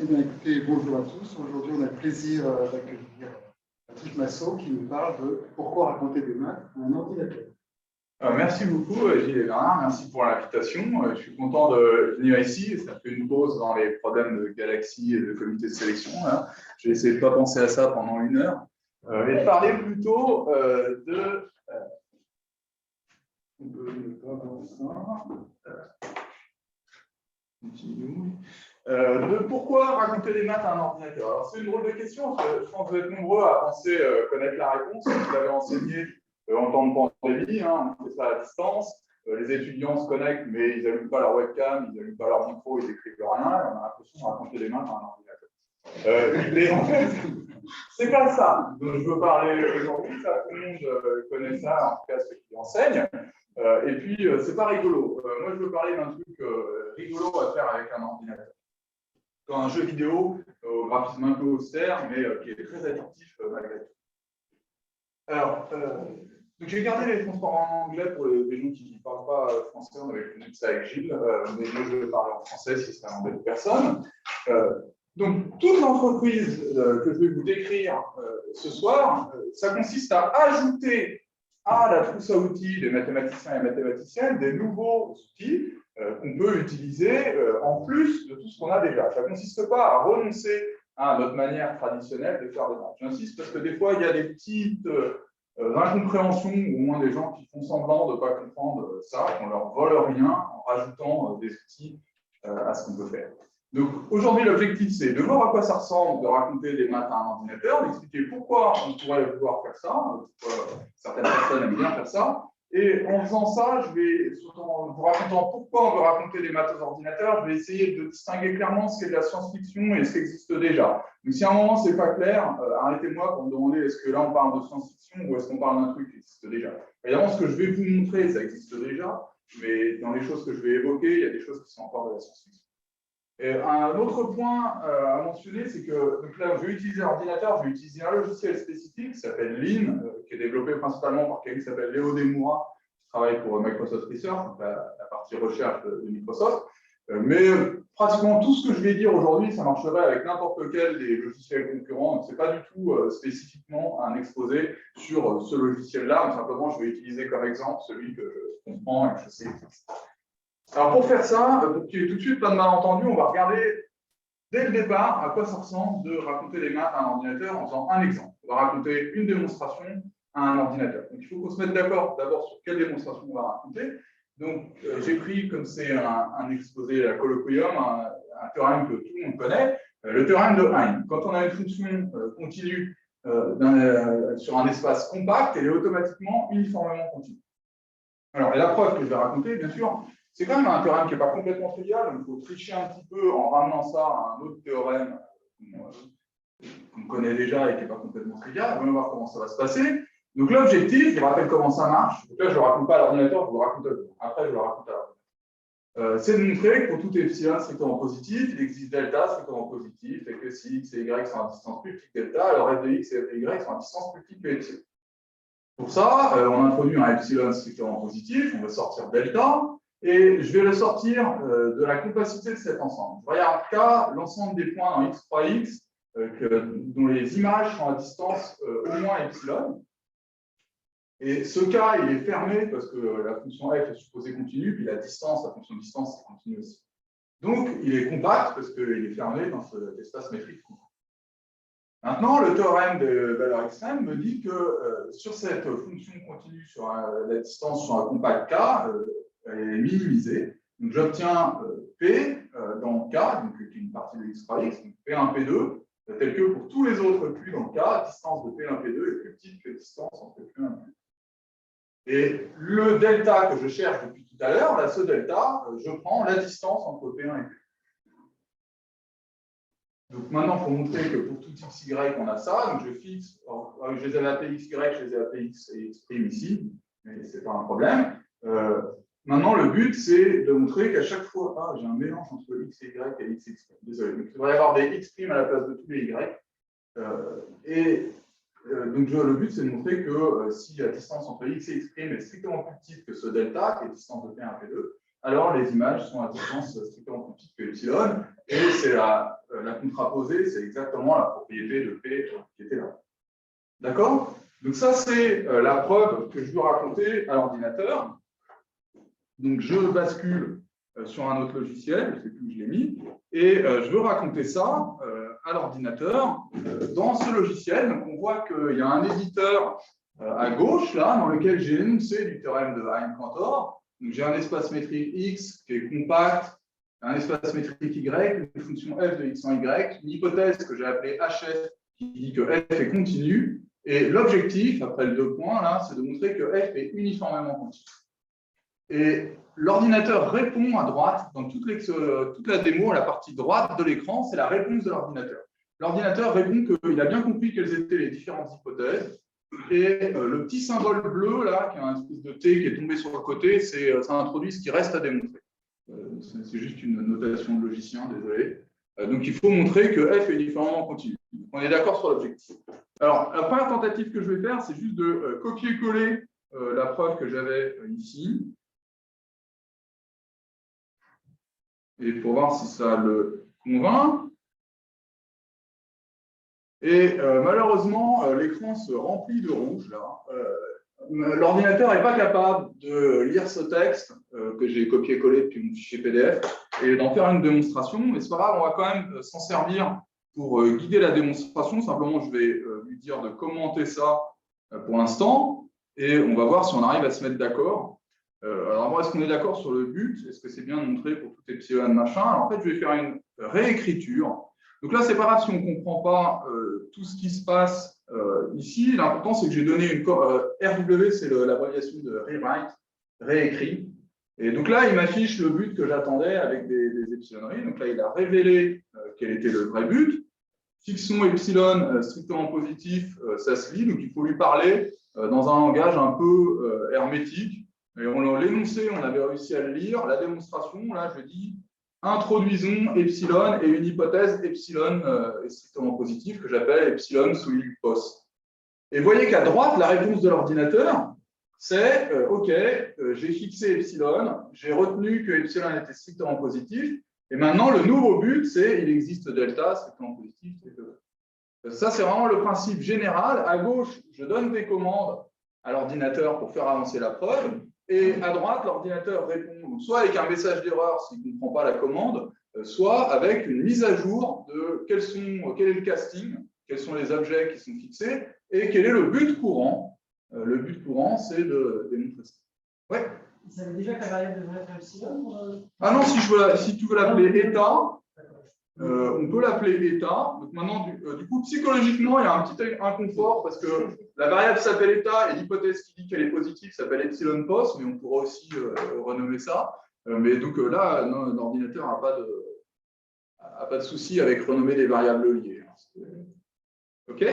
Eh bien, écoutez, bonjour à tous. Aujourd'hui, on a le plaisir d'accueillir Patrick Massot qui nous parle de pourquoi raconter des maths à un ordinateur. Merci beaucoup, Gilles et Bernard. Merci pour l'invitation. Je suis content de venir ici. Ça fait une pause dans les problèmes de galaxies et de comité de sélection. Là. Je vais essayer de ne pas penser à ça pendant une heure et de parler plutôt de. On peut ne pas voir ça. De pourquoi raconter des maths à un ordinateur. Alors, c'est une drôle de question. Je pense que vous êtes nombreux à penser connaître la réponse. Vous l'avez enseigné en temps de pandémie, hein, on fait ça à distance. Les étudiants se connectent, mais ils n'allument pas leur webcam, ils n'allument pas leur micro, ils n'écrivent rien. Et on a l'impression de raconter des maths à un ordinateur. Mais en fait, c'est pas ça dont je veux parler aujourd'hui. Ça, tout le monde connaît ça, en tout cas ceux qui enseignent. Et puis, c'est pas rigolo. Moi, je veux parler d'un truc rigolo à faire avec un ordinateur. Dans un jeu vidéo, au graphisme un peu austère, mais qui est très addictif malgré tout. Alors, donc j'ai gardé les transports en anglais pour les gens qui ne parlent pas français. On avait connu ça avec Gilles, mais moi, je vais parler en français si ça n'embête personne. Donc, toute l'entreprise que je vais vous décrire ce soir, ça consiste à ajouter à la trousse à outils des mathématiciens et mathématiciennes des nouveaux outils qu'on peut utiliser en plus de tout ce qu'on a déjà. Ça ne consiste pas à renoncer à notre manière traditionnelle de faire des maths. J'insiste parce que des fois, il y a des petites incompréhensions, ou au moins des gens qui font semblant de ne pas comprendre ça, qu'on leur vole rien en rajoutant des outils à ce qu'on peut faire. Donc aujourd'hui, l'objectif, c'est de voir à quoi ça ressemble de raconter des maths à un ordinateur, d'expliquer pourquoi on pourrait vouloir faire ça, certaines personnes aiment bien faire ça, et en faisant ça, je vais, en vous racontant pourquoi on veut raconter des maths aux ordinateurs, je vais essayer de distinguer clairement ce qu'est de la science-fiction et ce qui existe déjà. Donc si à un moment, ce n'est pas clair, arrêtez-moi pour me demander est-ce que là, on parle de science-fiction ou est-ce qu'on parle d'un truc qui existe déjà. Évidemment, ce que je vais vous montrer, ça existe déjà, mais dans les choses que je vais évoquer, il y a des choses qui sont encore de la science-fiction. Et un autre point à mentionner, c'est que donc là, je vais utiliser l'ordinateur, je vais utiliser un logiciel spécifique qui s'appelle Lean, qui est développé principalement par quelqu'un qui s'appelle Léo Demura, qui travaille pour Microsoft Research, donc la partie recherche de Microsoft. Mais pratiquement tout ce que je vais dire aujourd'hui, ça marcherait avec n'importe lequel des logiciels concurrents. Donc, ce n'est pas du tout spécifiquement un exposé sur ce logiciel-là, mais simplement, je vais utiliser comme exemple celui que je comprends et que je sais. Alors pour faire ça, pour qu'il y ait tout de suite pas de malentendu, on va regarder dès le départ à quoi ça ressemble de raconter des maths à un ordinateur en faisant un exemple. On va raconter une démonstration à un ordinateur. Donc il faut qu'on se mette d'accord d'abord sur quelle démonstration on va raconter. Donc j'ai pris, comme c'est un exposé à colloquium, un théorème que tout le monde connaît, le théorème de Hein. Quand on a une fonction continue sur un espace compact, elle est automatiquement uniformément continue. Alors, et la preuve que je vais raconter, bien sûr, c'est quand même un théorème qui n'est pas complètement trivial, donc il faut tricher un petit peu en ramenant ça à un autre théorème qu'on connaît déjà et qui n'est pas complètement trivial. On va voir comment ça va se passer. Donc l'objectif, je vous rappelle comment ça marche. Donc là, je ne le raconte pas à l'ordinateur, je vous le raconte à vous. Après, je le raconte à l'ordinateur. C'est de montrer que pour tout epsilon strictement positif, il existe delta strictement positif, et que si x et y sont à distance plus petite que delta, alors f de x et f de y sont à distance plus petite que epsilon. Pour ça, on introduit un epsilon strictement positif, on va sortir delta, et je vais le sortir de la compacité de cet ensemble. Je regarde K, l'ensemble des points dans x fois x, dont les images sont à distance au moins epsilon. Et ce K, il est fermé parce que la fonction f est supposée continue, puis la distance, la fonction de distance, c'est continu aussi. Donc, il est compact parce qu'il est fermé dans cet espace métrique compact. Maintenant, le théorème de valeur extrême me dit que sur cette fonction continue sur la distance sur un compact K, elle est minimisée. Donc, j'obtiens P dans K, donc qui est une partie de x par x, donc P1, P2, tel que pour tous les autres Q dans K, distance de P1, P2 est plus petite que distance entre Q1 et P2. Et le delta que je cherche depuis tout à l'heure, là, ce delta, je prends la distance entre P1 et P2. Donc maintenant, il faut montrer que pour tout xy, on a ça. Donc je fixe, je les ai appelés xy, je les ai appelés x et x' ici, mais ce n'est pas un problème. Maintenant, le but, c'est de montrer qu'à chaque fois, j'ai un mélange entre x et y et x et x'. Désolé. Donc, il devrait y avoir des x' à la place de tous les y. Donc le but, c'est de montrer que si la distance entre x et x' est strictement plus petite que ce delta, qui est distance de P1 et P2, alors les images sont à distance strictement plus petite que epsilon, et c'est la la contraposée, c'est exactement la propriété de P qui était là. D'accord? Donc ça, c'est la preuve que je veux raconter à l'ordinateur. Donc je bascule sur un autre logiciel, je ne sais plus où je l'ai mis, et je veux raconter ça à l'ordinateur dans ce logiciel. Donc on voit qu'il y a un éditeur à gauche, là, dans lequel j'ai énoncé du théorème de Heine-Cantor. Donc j'ai un espace métrique X qui est compact, un espace métrique Y, une fonction f de x en y, une hypothèse que j'ai appelée hf qui dit que f est continu. Et l'objectif, après le 2 points, là, c'est de montrer que f est uniformément continu. Et l'ordinateur répond à droite, dans toute la démo, à la partie droite de l'écran, c'est la réponse de l'ordinateur. L'ordinateur répond qu'il a bien compris quelles étaient les différentes hypothèses. Et le petit symbole bleu, là, qui a un espèce de T qui est tombé sur le côté, ça introduit ce qui reste à démontrer. C'est juste une notation de logicien, désolé. Donc il faut montrer que f est uniformément continu. On est d'accord sur l'objectif. Alors, la première tentative que je vais faire, c'est juste de copier-coller la preuve que j'avais ici. Et pour voir si ça le convainc. Et malheureusement, l'écran se remplit de rouge, là. L'ordinateur n'est pas capable de lire ce texte que j'ai copié-collé depuis mon fichier PDF et d'en faire une démonstration, mais c'est pas grave, on va quand même s'en servir pour guider la démonstration. Simplement, je vais lui dire de commenter ça pour l'instant et on va voir si on arrive à se mettre d'accord. Alors, est-ce qu'on est d'accord sur le but? Est-ce que c'est bien de montrer pour tout epsilon machin? Alors, en fait, je vais faire une réécriture. Donc là, c'est pas grave si on ne comprend pas tout ce qui se passe ici. L'important, c'est que j'ai donné une RW, c'est l'abréviation de rewrite, réécrit. Et donc là, il m'affiche le but que j'attendais avec des epsilonneries. Donc là, il a révélé quel était le vrai but. Fixons epsilon strictement positif, ça se lit. Donc il faut lui parler dans un langage un peu hermétique. Et l'énoncé, on avait réussi à le lire. La démonstration, là, je dis introduisons epsilon et une hypothèse epsilon est strictement positive que j'appelle epsilon sous il post. Et vous voyez qu'à droite, la réponse de l'ordinateur, c'est OK, j'ai fixé epsilon, j'ai retenu que epsilon était strictement positif, et maintenant le nouveau but, c'est il existe delta strictement positif. Ça, c'est vraiment le principe général. À gauche, je donne des commandes à l'ordinateur pour faire avancer la preuve. Et à droite, l'ordinateur répond soit avec un message d'erreur s'il ne comprend pas la commande, soit avec une mise à jour de quel est le casting, quels sont les objets qui sont fixés et quel est le but courant. Le but courant, c'est de démontrer ça. Ouais. Vous savez déjà que la variable devrait être epsilon Ah non, si tu veux l'appeler état, on peut l'appeler état. Donc maintenant, du coup, psychologiquement, il y a un petit inconfort parce que la variable s'appelle état et l'hypothèse qui dit qu'elle est positive s'appelle epsilon post, mais on pourra aussi renommer ça. Mais donc là, l'ordinateur n'a pas de souci avec renommer des variables liées. OK?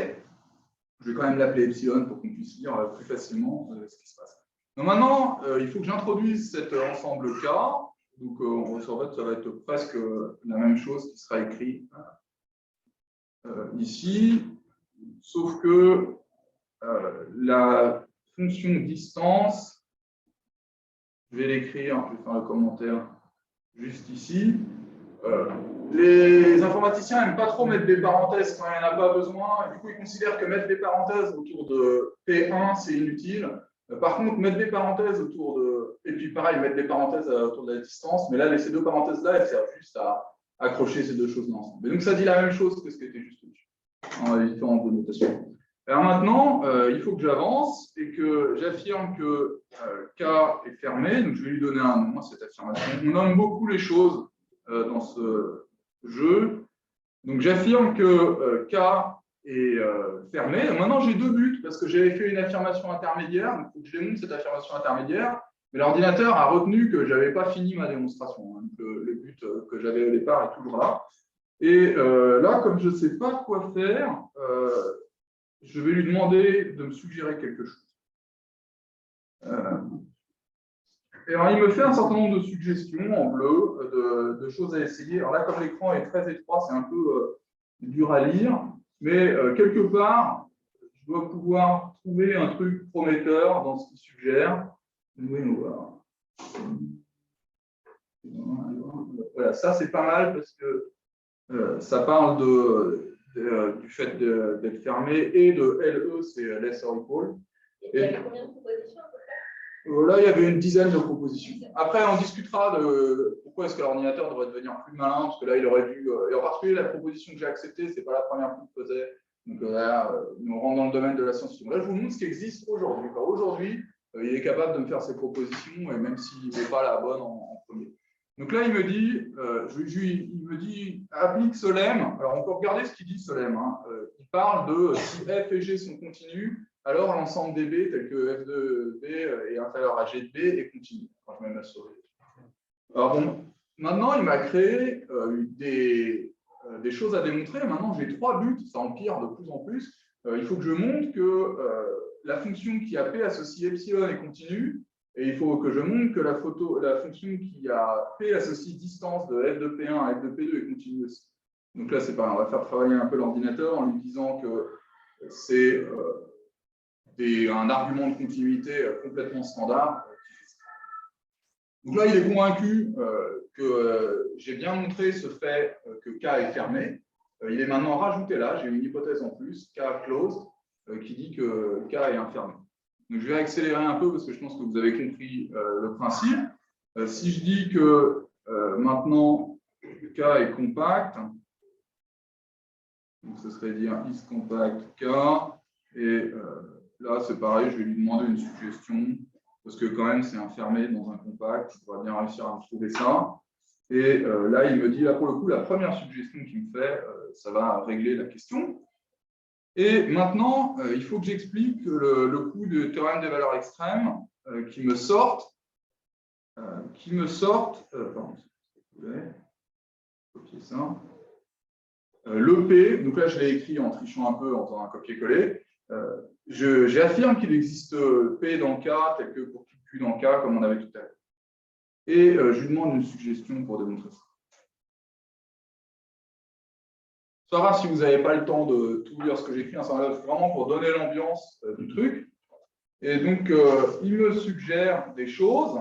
Je vais quand même l'appeler epsilon pour qu'on puisse lire plus facilement ce qui se passe. Donc maintenant, il faut que j'introduise cet ensemble K. Donc, en fait, ça va être presque la même chose qui sera écrit ici, sauf que la fonction distance, je vais l'écrire, je vais faire le commentaire juste ici. Les informaticiens n'aiment pas trop mettre des parenthèses quand il n'y en a pas besoin. Du coup, ils considèrent que mettre des parenthèses autour de P1, c'est inutile. Par contre, mettre des parenthèses autour de... Et puis pareil, mettre des parenthèses autour de la distance. Mais là, ces deux parenthèses-là, elles servent juste à accrocher ces deux choses ensemble. Et donc, ça dit la même chose que ce qui était juste au-dessus, en différentes notations. Alors maintenant, il faut que j'avance et que j'affirme que K est fermé. Donc, je vais lui donner un nom à cette affirmation. On nomme beaucoup les choses dans ce jeu. Donc, j'affirme que K est fermé. Maintenant, j'ai deux buts parce que j'avais fait une affirmation intermédiaire. Donc, il faut que je démontre cette affirmation intermédiaire. Mais l'ordinateur a retenu que je n'avais pas fini ma démonstration. Donc, le but que j'avais au départ est toujours là. Et là, comme je ne sais pas quoi faire, je vais lui demander de me suggérer quelque chose. Et alors, il me fait un certain nombre de suggestions en bleu, de choses à essayer. Alors là, comme l'écran est très étroit, c'est un peu dur à lire. Mais quelque part, je dois pouvoir trouver un truc prometteur dans ce qu'il suggère. Voilà, ça c'est pas mal parce que ça parle du fait d'être fermé et de LE, c'est less or equal. Il y avait combien de propositions à peu près? Là, il y avait une dizaine de propositions. Après, on discutera de pourquoi est-ce que l'ordinateur devrait devenir plus malin, parce que là, il aurait dû. Et en particulier, la proposition que j'ai acceptée, ce n'est pas la première qu'on faisait. Donc là, on rentre dans le domaine de la science-fiction. Là, je vous montre ce qui existe aujourd'hui. Aujourd'hui, il est capable de me faire ses propositions, et même s'il n'est pas la bonne en premier. Donc là, il me dit, applique Solem. Alors, on peut regarder ce qu'il dit, Solem. Hein. Il parle de si f et g sont continus, alors l'ensemble des b, tel que f de b est inférieur à g de b, est continu. Enfin, je vais même la sauver. Alors bon, maintenant, il m'a créé des choses à démontrer. Maintenant, j'ai 3 buts, ça empire de plus en plus. Il faut que je montre que la fonction qui a p associé epsilon est continue, et il faut que je montre que la fonction qui a p associé distance de f de p1 à f de p2 est continue aussi. Donc là, c'est pareil, on va faire travailler un peu l'ordinateur en lui disant que c'est un argument de continuité complètement standard. Donc là, il est convaincu que j'ai bien montré ce fait que K est fermé. Il est maintenant rajouté là, j'ai une hypothèse en plus, K closed, qui dit que K est infermé. Donc je vais accélérer un peu parce que je pense que vous avez compris le principe. Si je dis que maintenant K est compact, donc ce serait dire is compact K, et là c'est pareil, je vais lui demander une suggestion, parce que quand même c'est enfermé dans un compact, il faudra bien réussir à me trouver ça. Et là il me dit, là pour le coup, la première suggestion qu'il me fait, ça va régler la question. Et maintenant, il faut que j'explique le coup de théorème des valeurs extrêmes qui me sortent, pardon, s'il vous plaît, copier ça. L'EP, donc là je l'ai écrit en trichant un peu, en faisant un copier-coller. J'affirme qu'il existe P dans K, tel que pour Q dans K, comme on avait tout à l'heure. Et je lui demande une suggestion pour démontrer ça. Ça va si vous n'avez pas le temps de tout lire ce que j'écris, c'est vraiment pour donner l'ambiance du truc. Et donc, il me suggère des choses.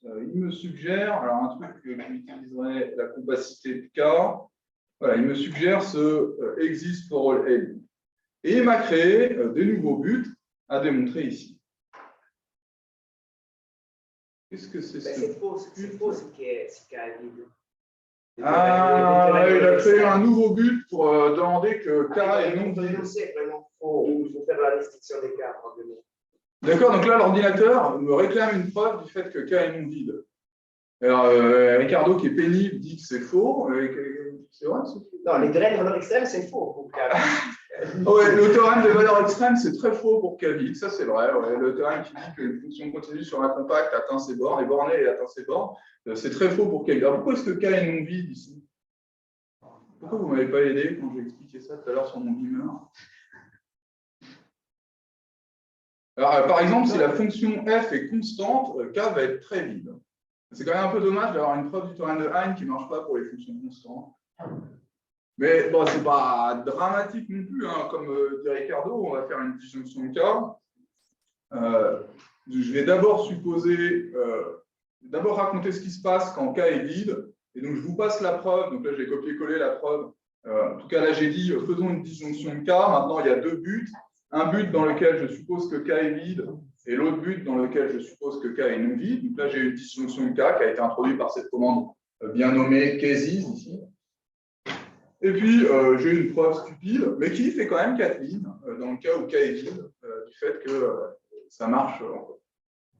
Il me suggère, alors un truc qui utiliserait la compacité de K. Voilà, il me suggère ce exist for all L. Et il m'a créé des nouveaux buts à démontrer ici. Qu'est-ce que c'est ça? C'est faux, c'est K est vide. Ah, il a créé un nouveau but pour demander que K est non vide. C'est vraiment faux. Il faut faire la distinction des K. D'accord, donc là, l'ordinateur me réclame une preuve du fait que K est non vide. Alors, Ricardo, qui est pénible, dit que c'est faux. C'est vrai, c'est faux. Non, les théorèmes de valeurs extrêmes, c'est faux pour K. Ouais, le théorème des valeurs extrêmes, c'est très faux pour K vide, ça c'est vrai. Ouais. Le théorème qui dit qu'une fonction continue sur un compact atteint ses bornes, est bornée et atteint ses bornes, c'est très faux pour K vide. Alors pourquoi est-ce que K est non vide ici? Pourquoi vous ne m'avez pas aidé quand j'ai expliqué ça tout à l'heure sur mon beamer? Alors, par exemple, si la fonction f est constante, K va être très vide. C'est quand même un peu dommage d'avoir une preuve du théorème de Hein qui ne marche pas pour les fonctions constantes. Mais bon, ce n'est pas dramatique non plus, hein. Comme dit Ricardo, on va faire une disjonction de K. Je vais d'abord raconter ce qui se passe quand K est vide. Et donc, je vous passe la preuve. Donc là, j'ai copié-collé la preuve. En tout cas, là, j'ai dit, faisons une disjonction de K. Maintenant, il y a 2 buts. Un but dans lequel je suppose que K est vide et l'autre but dans lequel je suppose que K est non vide. Donc là, j'ai une disjonction de K qui a été introduite par cette commande bien nommée cases ici. Et puis, j'ai une preuve stupide, mais qui fait quand même 4 lignes, dans le cas où K est vide, du fait que ça marche encore.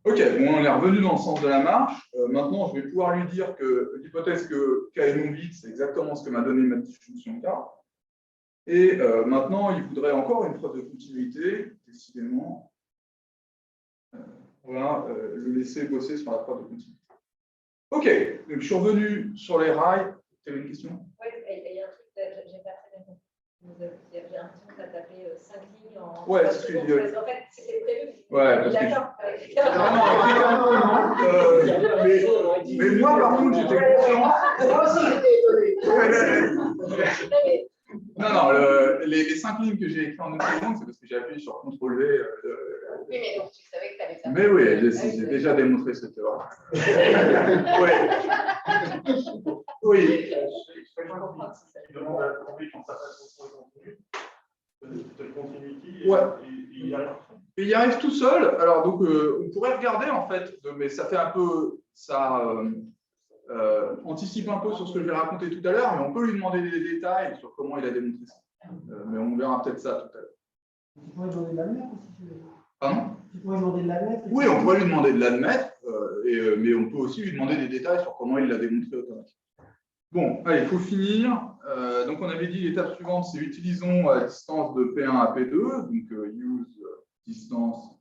Ok, bon, on est revenu dans le sens de la marche. Maintenant, je vais pouvoir lui dire que l'hypothèse que K est non vide, c'est exactement ce que m'a donné ma disjonction K. Et maintenant, il voudrait encore une preuve de continuité, décidément. On va le laisser bosser sur la preuve de continuité. Ok, donc je suis revenu sur les rails. Tu avais une question? Oui, il y a un truc, j'ai pas très bien compris. J'ai l'impression que tu as tapé 5 lignes en. Ouais, c'est ce que je dis. En fait, c'était prévu. Ouais, parce que. Mais moi, par contre, j'étais conscient. Moi aussi, j'étais étonné. Non, les 5 lignes que j'ai écrites en 2 secondes, c'est parce que j'ai appuyé sur CTRL V. Oui, mais donc tu savais que tu avais ça. Mais oui, j'ai déjà démontré ce théorème. Ouais. Oui. Il demande à la compris quand ça passe au contenu. De continuity. Ouais. Il y arrive. Et il arrive tout seul. Alors, donc, on pourrait regarder, en fait, mais ça fait un peu. Ça anticipe un peu sur ce que je vais raconter tout à l'heure, mais on peut lui demander des détails sur comment il a démontré ça. Mais on verra peut-être ça tout à l'heure. Tu pourrais demander de l'admettre si tu veux. Pardon? Tu pourrais demander de l'admettre. Oui, on pourrait lui demander de l'admettre, mais on peut aussi lui demander des détails sur comment il l'a démontré automatiquement. Bon, allez, il faut finir. Donc, on avait dit l'étape suivante, c'est utilisons la distance de P1 à P2, donc use distance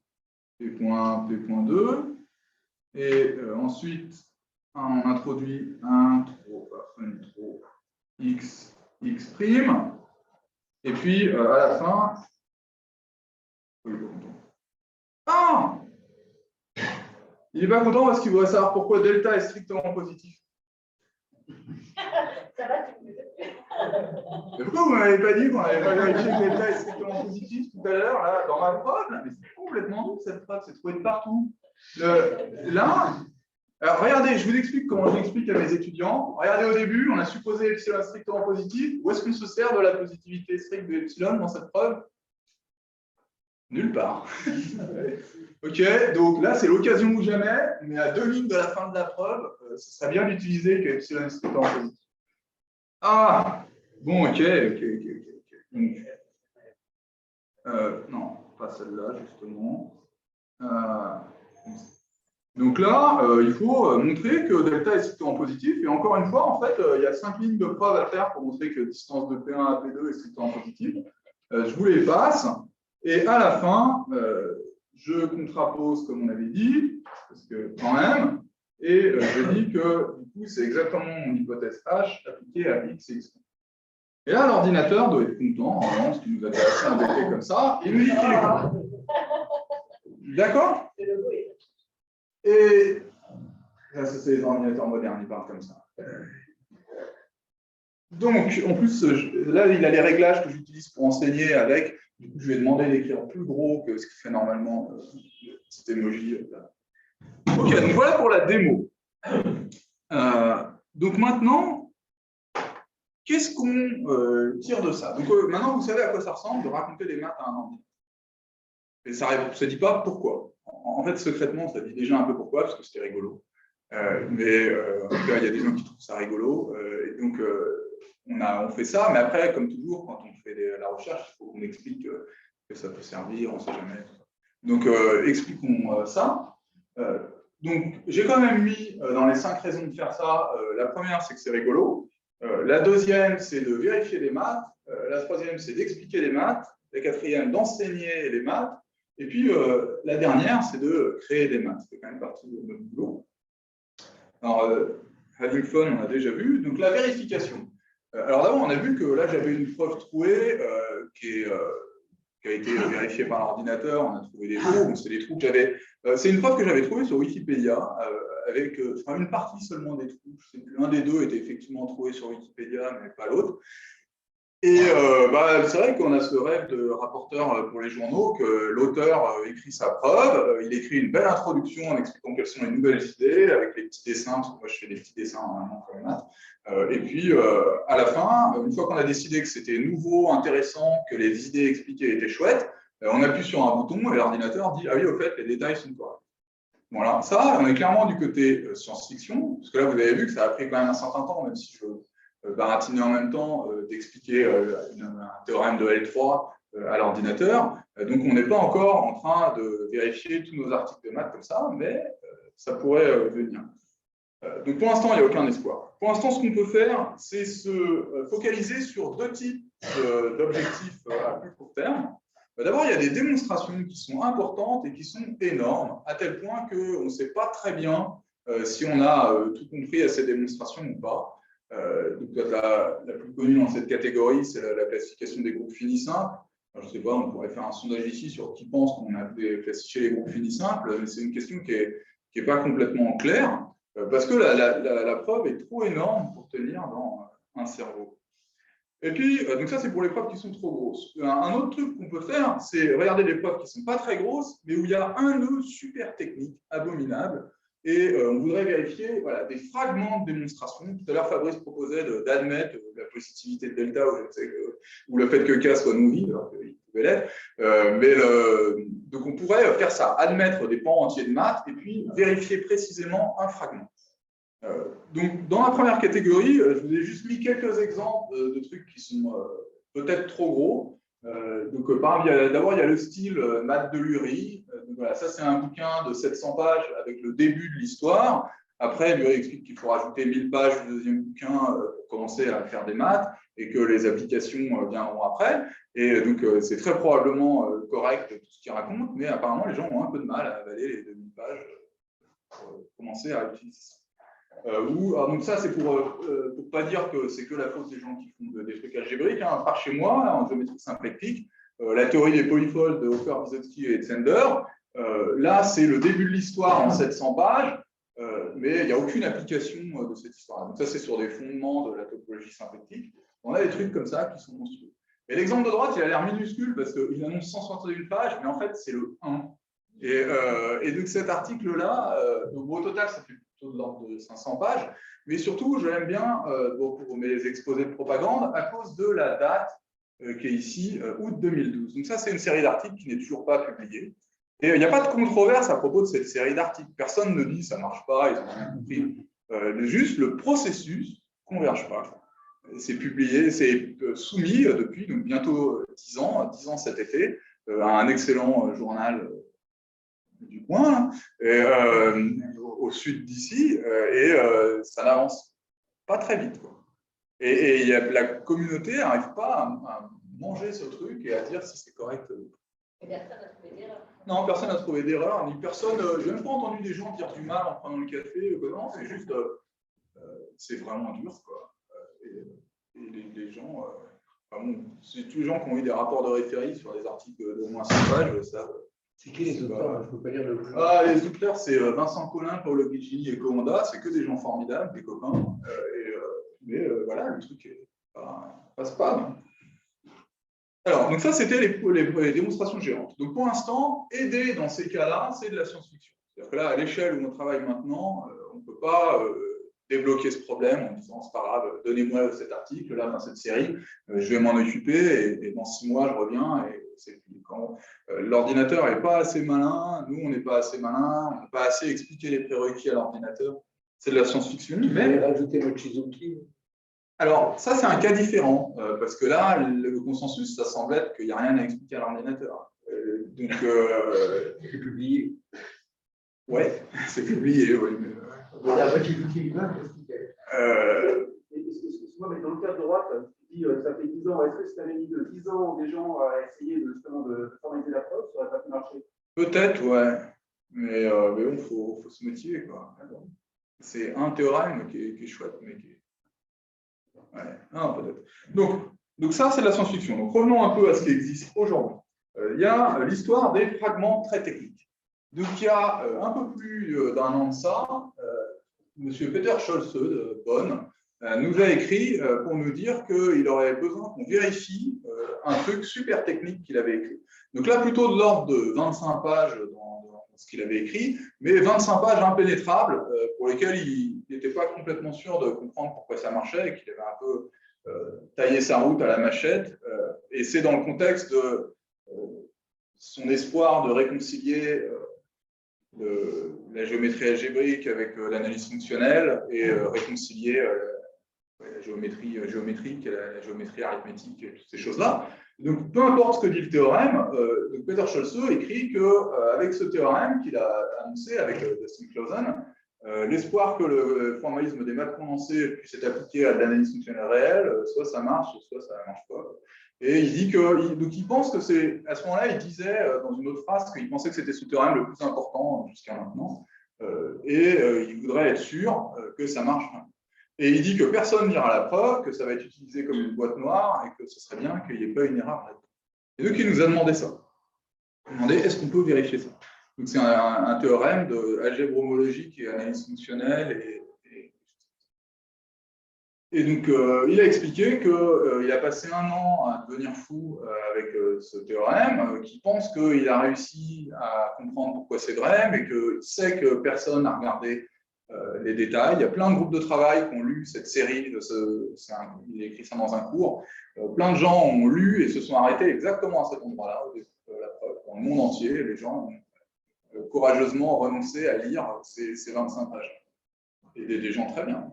P.1, P.2. Et ensuite, on introduit intro x, x'. Et puis, à la fin, ah, il n'est pas content parce qu'il voudrait savoir pourquoi delta est strictement positif. Ça va, tu me Mais pourquoi vous ne m'avez pas dit qu'on n'avait pas vérifié que delta est strictement positif tout à l'heure, là, dans ma preuve là? Mais c'est complètement nul cette preuve, c'est trouvé de partout. Là, alors regardez, je vous explique comment je l'explique à mes étudiants. Regardez, au début, on a supposé epsilon strictement positif. Où est-ce qu'on se sert de la positivité stricte de epsilon dans cette preuve? Nulle part. Ok, donc là, c'est l'occasion ou jamais, mais à 2 lignes de la fin de la preuve, ce serait bien d'utiliser que epsilon est strictement positif. Ah, bon, ok. Donc, non, pas celle-là, justement. Donc là, il faut montrer que delta est strictement positif. Et encore une fois, en fait, il y a 5 lignes de preuve à faire pour montrer que la distance de P1 à P2 est strictement positive. Je vous les passe. Et à la fin, je contrapose, comme on avait dit, parce que quand même, et je dis que du coup, c'est exactement mon hypothèse H appliquée à x et x'. Et là, l'ordinateur doit être content, normalement, ce qui nous a assez indexé comme ça, il nous dit qu'il est content. D'accord? Et là, c'est les ordinateurs modernes, ils parlent comme ça. Donc, en plus, là, il a les réglages que j'utilise pour enseigner avec. Du coup, je lui ai demandé d'écrire plus gros que ce qu'il fait normalement, cette emoji. Ok, donc voilà pour la démo. Donc maintenant, qu'est-ce qu'on tire de ça? Donc maintenant, vous savez à quoi ça ressemble de raconter des maths à un ordinateur. Et ça ne dit pas pourquoi. En fait, secrètement, ça dit déjà un peu pourquoi, parce que c'était rigolo. Mais en tout cas, il y a des gens qui trouvent ça rigolo. Et donc, on fait ça, mais après, comme toujours, quand on fait la recherche, il faut qu'on explique que ça peut servir, on ne sait jamais. Donc, expliquons ça. Donc, j'ai quand même mis dans les 5 raisons de faire ça, la première, c'est que c'est rigolo. La deuxième, c'est de vérifier les maths. La troisième, c'est d'expliquer les maths. La quatrième, d'enseigner les maths. Et puis, la dernière, c'est de créer des maths. C'est quand même partie de notre boulot. Alors, having fun, on a déjà vu. Donc, la vérification. Alors, d'abord, on a vu que là, j'avais une preuve trouée qui a été vérifiée par l'ordinateur. On a trouvé des trous. Donc, c'est des trous que j'avais. C'est une preuve que j'avais trouvée sur Wikipédia avec une partie seulement des trous. Je sais plus, l'un des deux était effectivement trouvé sur Wikipédia, mais pas l'autre. Et c'est vrai qu'on a ce rêve de rapporteur pour les journaux, que l'auteur écrit sa preuve, il écrit une belle introduction en expliquant quelles sont les nouvelles idées, avec les petits dessins, parce que moi je fais des petits dessins normalement pour les maths. Et puis à la fin, une fois qu'on a décidé que c'était nouveau, intéressant, que les idées expliquées étaient chouettes, on appuie sur un bouton et l'ordinateur dit « Ah oui, au fait, les détails sont corrects ». Voilà, ça, on est clairement du côté science-fiction, parce que là vous avez vu que ça a pris quand même un certain temps, même si je baratiner en même temps d'expliquer un théorème de L3 à l'ordinateur. Donc, on n'est pas encore en train de vérifier tous nos articles de maths comme ça, mais ça pourrait venir. Donc, pour l'instant, il n'y a aucun espoir. Pour l'instant, ce qu'on peut faire, c'est se focaliser sur 2 types d'objectifs à plus court terme. D'abord, il y a des démonstrations qui sont importantes et qui sont énormes, à tel point qu'on ne sait pas très bien si on a tout compris à ces démonstrations ou pas. Donc, la plus connue dans cette catégorie, c'est la classification des groupes finis simples. Alors, je ne sais pas, on pourrait faire un sondage ici sur qui pense qu'on a classifié les groupes finis simples, mais c'est une question qui n'est pas complètement claire, parce que la preuve est trop énorme pour tenir dans un cerveau. Et puis, donc ça, c'est pour les preuves qui sont trop grosses. Un autre truc qu'on peut faire, c'est regarder les preuves qui ne sont pas très grosses, mais où il y a un nœud super technique, abominable, Et on voudrait vérifier voilà, des fragments de démonstration. Tout à l'heure, Fabrice proposait d'admettre la positivité de delta ou le fait que K soit non vide, alors qu'il pouvait l'être. Donc on pourrait faire ça, admettre des pans entiers de maths et puis vérifier précisément un fragment. Donc dans la première catégorie, je vous ai juste mis quelques exemples de trucs qui sont peut-être trop gros. D'abord, il y a le style Maths de Lurie. Voilà, ça, c'est un bouquin de 700 pages avec le début de l'histoire. Après, Lurie explique qu'il faut rajouter 1000 pages du deuxième bouquin pour commencer à faire des maths et que les applications viendront après. Et donc, c'est très probablement correct tout ce qu'il raconte, mais apparemment, les gens ont un peu de mal à avaler les 2000 pages pour commencer à utiliser ça. Donc ça, c'est pour pas dire que c'est que la faute des gens qui font des trucs algébriques. Hein. Par chez moi, en géométrie symplectique, la théorie des polyfolds de Hofer, Vysotsky et Zender, là, c'est le début de l'histoire en 700 pages, mais il n'y a aucune application de cette histoire. Donc ça, c'est sur des fondements de la topologie symplectique. On a des trucs comme ça qui sont monstrueux. Et l'exemple de droite, il a l'air minuscule parce qu'il annonce 161 pages, mais en fait, c'est le 1. Et donc cet article-là, au total, ça fait de l'ordre de 500 pages, mais surtout, je l'aime bien pour mes exposés de propagande à cause de la date qui est ici, août 2012. Donc ça, c'est une série d'articles qui n'est toujours pas publiée. Et il n'y a pas de controverse à propos de cette série d'articles. Personne ne dit ça ne marche pas, ils ont rien compris. Juste, le processus ne converge pas. C'est publié, c'est soumis depuis donc, bientôt 10 ans cet été, à un excellent journal du coin, au sud d'ici, et ça n'avance pas très vite. Quoi. Et la communauté n'arrive pas à manger ce truc et à dire si c'est correct. Et personne n'a trouvé d'erreur. Non, personne n'a trouvé d'erreur, ni personne. J'ai même pas entendu des gens dire du mal en prenant le café. Non, c'est juste, c'est vraiment dur, quoi. Et les gens, c'est tous les gens qui ont eu des rapports de référé sur des articles d'au moins 100 pages, ça. C'est qui les auteurs? Je ne peux pas lire le plus. Les auteurs, c'est Vincent Collin, Paolo Guigini et Coanda. C'est que des gens formidables, des copains. Mais voilà, le truc passe pas. Non. Alors, donc ça, c'était les démonstrations géantes. Donc, pour l'instant, aider dans ces cas-là, c'est de la science-fiction. C'est-à-dire que là, à l'échelle où on travaille maintenant, on ne peut pas débloquer ce problème en disant, c'est pas grave, donnez-moi cet article, là, dans cette série, je vais m'en occuper, et dans 6 mois, je reviens, et quand l'ordinateur n'est pas assez malin, nous, on n'est pas assez malin, on n'a pas assez expliqué les prérequis à l'ordinateur. C'est de la science-fiction. Mais rajouter le Chizuki. Alors, ça, c'est un cas différent, parce que là, le consensus, ça semble être qu'il n'y a rien à expliquer à l'ordinateur. C'est publié. Ouais, c'est publié, oui. Il y a un Chizuki là, excuse-moi, mais dans le cas de droite, tu dis ça fait 10 ans. Est-ce que si tu avais mis de 10 ans des gens à essayer justement de formaliser la preuve, ça n'aurait pas pu marcher? Peut-être, ouais. Mais bon, il faut se motiver, quoi. C'est un théorème qui est chouette, mais qui est. Ouais, non, peut-être. Donc ça, c'est de la science-fiction. Donc revenons un peu à ce qui existe aujourd'hui. Il y a l'histoire des fragments très techniques. Donc il y a un peu plus d'un an de ça, M. Peter Scholze de Bonn nous a écrit pour nous dire qu'il aurait besoin qu'on vérifie un truc super technique qu'il avait écrit. Donc là, plutôt de l'ordre de 25 pages dans ce qu'il avait écrit, mais 25 pages impénétrables pour lesquelles il n'était pas complètement sûr de comprendre pourquoi ça marchait et qu'il avait un peu taillé sa route à la machette. Et c'est dans le contexte de son espoir de réconcilier la géométrie algébrique avec l'analyse fonctionnelle et réconcilier la géométrie géométrique et la géométrie arithmétique et toutes ces choses-là. Donc, peu importe ce que dit le théorème, Peter Scholze écrit qu'avec ce théorème qu'il a annoncé avec Dustin Clausen, l'espoir que le formalisme des maths condensées puisse être appliqué à de l'analyse fonctionnelle réelle, soit ça marche, soit ça ne marche pas. Et il dit donc il pense que c'est, à ce moment-là, il disait dans une autre phrase qu'il pensait que c'était ce théorème le plus important jusqu'à maintenant, il voudrait être sûr que ça marche. Et il dit que personne n'ira à la preuve, que ça va être utilisé comme une boîte noire et que ce serait bien qu'il n'y ait pas une erreur là-dedans. Et donc il nous a demandé ça. Il a demandé est-ce qu'on peut vérifier ça. Donc c'est un théorème d'algèbre homologique et analyse fonctionnelle Et donc, il a expliqué qu'il a passé un an à devenir fou avec ce théorème, qu'il pense qu'il a réussi à comprendre pourquoi c'est vrai, mais qu'il sait que personne n'a regardé les détails. Il y a plein de groupes de travail qui ont lu cette série, il a écrit ça dans un cours. Plein de gens ont lu et se sont arrêtés exactement à cet endroit-là, la preuve, dans le monde entier. Les gens ont courageusement renoncé à lire ces 25 pages. Et des gens très bien.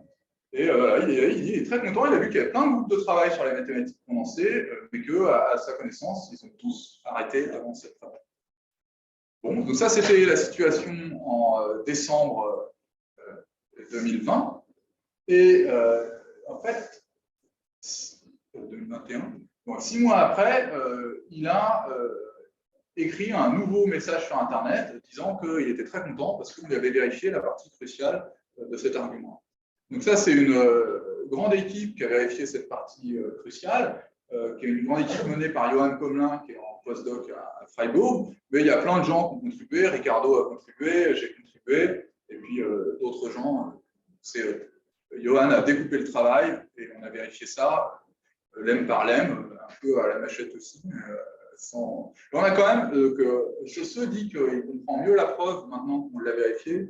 Et il est très content, il a vu qu'il y avait plein de groupes de travail sur les mathématiques condensées, mais qu'à sa connaissance, ils ont tous arrêté avant cette phase. Bon, donc ça, c'était la situation en décembre 2020. Et en fait, 2021, donc 6 mois après, il a écrit un nouveau message sur Internet disant qu'il était très content parce qu'on lui avait vérifié la partie cruciale de cet argument. Donc ça, c'est une grande équipe qui a vérifié cette partie cruciale, qui est une grande équipe menée par Johan Comelin, qui est en postdoc à Freiburg, mais il y a plein de gens qui ont contribué, Ricardo a contribué, j'ai contribué, et puis d'autres gens. Johan a découpé le travail, et on a vérifié ça, lemme par lemme, un peu à la machette aussi. On a quand même que se dit qu'il comprend mieux la preuve maintenant qu'on l'a vérifié,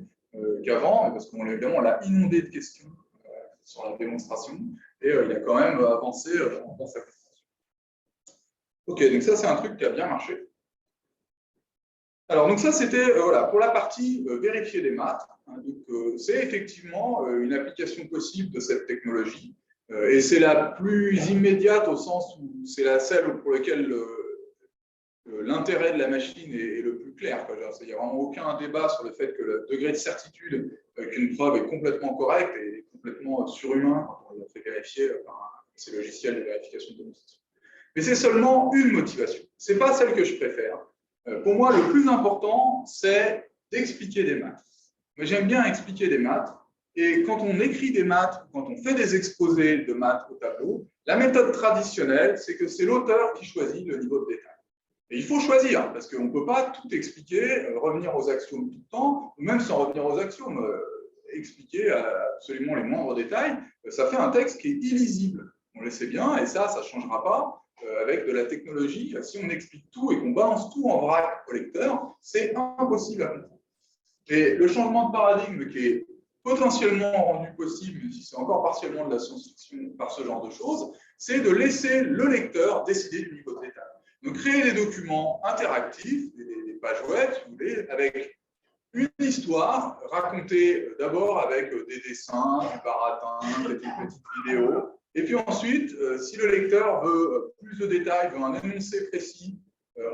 qu'avant, parce qu'on l'a inondé de questions sur la démonstration, et il a quand même avancé dans sa compréhension. Ok, donc ça c'est un truc qui a bien marché. Alors donc ça c'était voilà, pour la partie vérifier des maths. C'est effectivement une application possible de cette technologie, et c'est la plus immédiate au sens où c'est celle pour laquelle l'intérêt de la machine est le plus clair. Il n'y a vraiment aucun débat sur le fait que le degré de certitude qu'une preuve est complètement correcte et complètement surhumain quand on l'a fait vérifier par ces logiciels de vérification de démonstration. Mais c'est seulement une motivation. Ce n'est pas celle que je préfère. Pour moi, le plus important, c'est d'expliquer des maths. Mais j'aime bien expliquer des maths. Et quand on écrit des maths, quand on fait des exposés de maths au tableau, la méthode traditionnelle, c'est que c'est l'auteur qui choisit le niveau de détail. Et il faut choisir, parce qu'on ne peut pas tout expliquer, revenir aux axiomes tout le temps, ou même sans revenir aux axiomes, expliquer absolument les moindres détails, ça fait un texte qui est illisible. On le sait bien, et ça ne changera pas avec de la technologie. Si on explique tout et qu'on balance tout en vrac au lecteur, c'est impossible à comprendre. Et le changement de paradigme qui est potentiellement rendu possible, même si c'est encore partiellement de la science-fiction par ce genre de choses, c'est de laisser le lecteur décider du niveau de détail. Donc, créer des documents interactifs, des pages web, si vous voulez, avec une histoire racontée d'abord avec des dessins, du baratin, des petites vidéos. Et puis ensuite, si le lecteur veut plus de détails, veut un énoncé précis,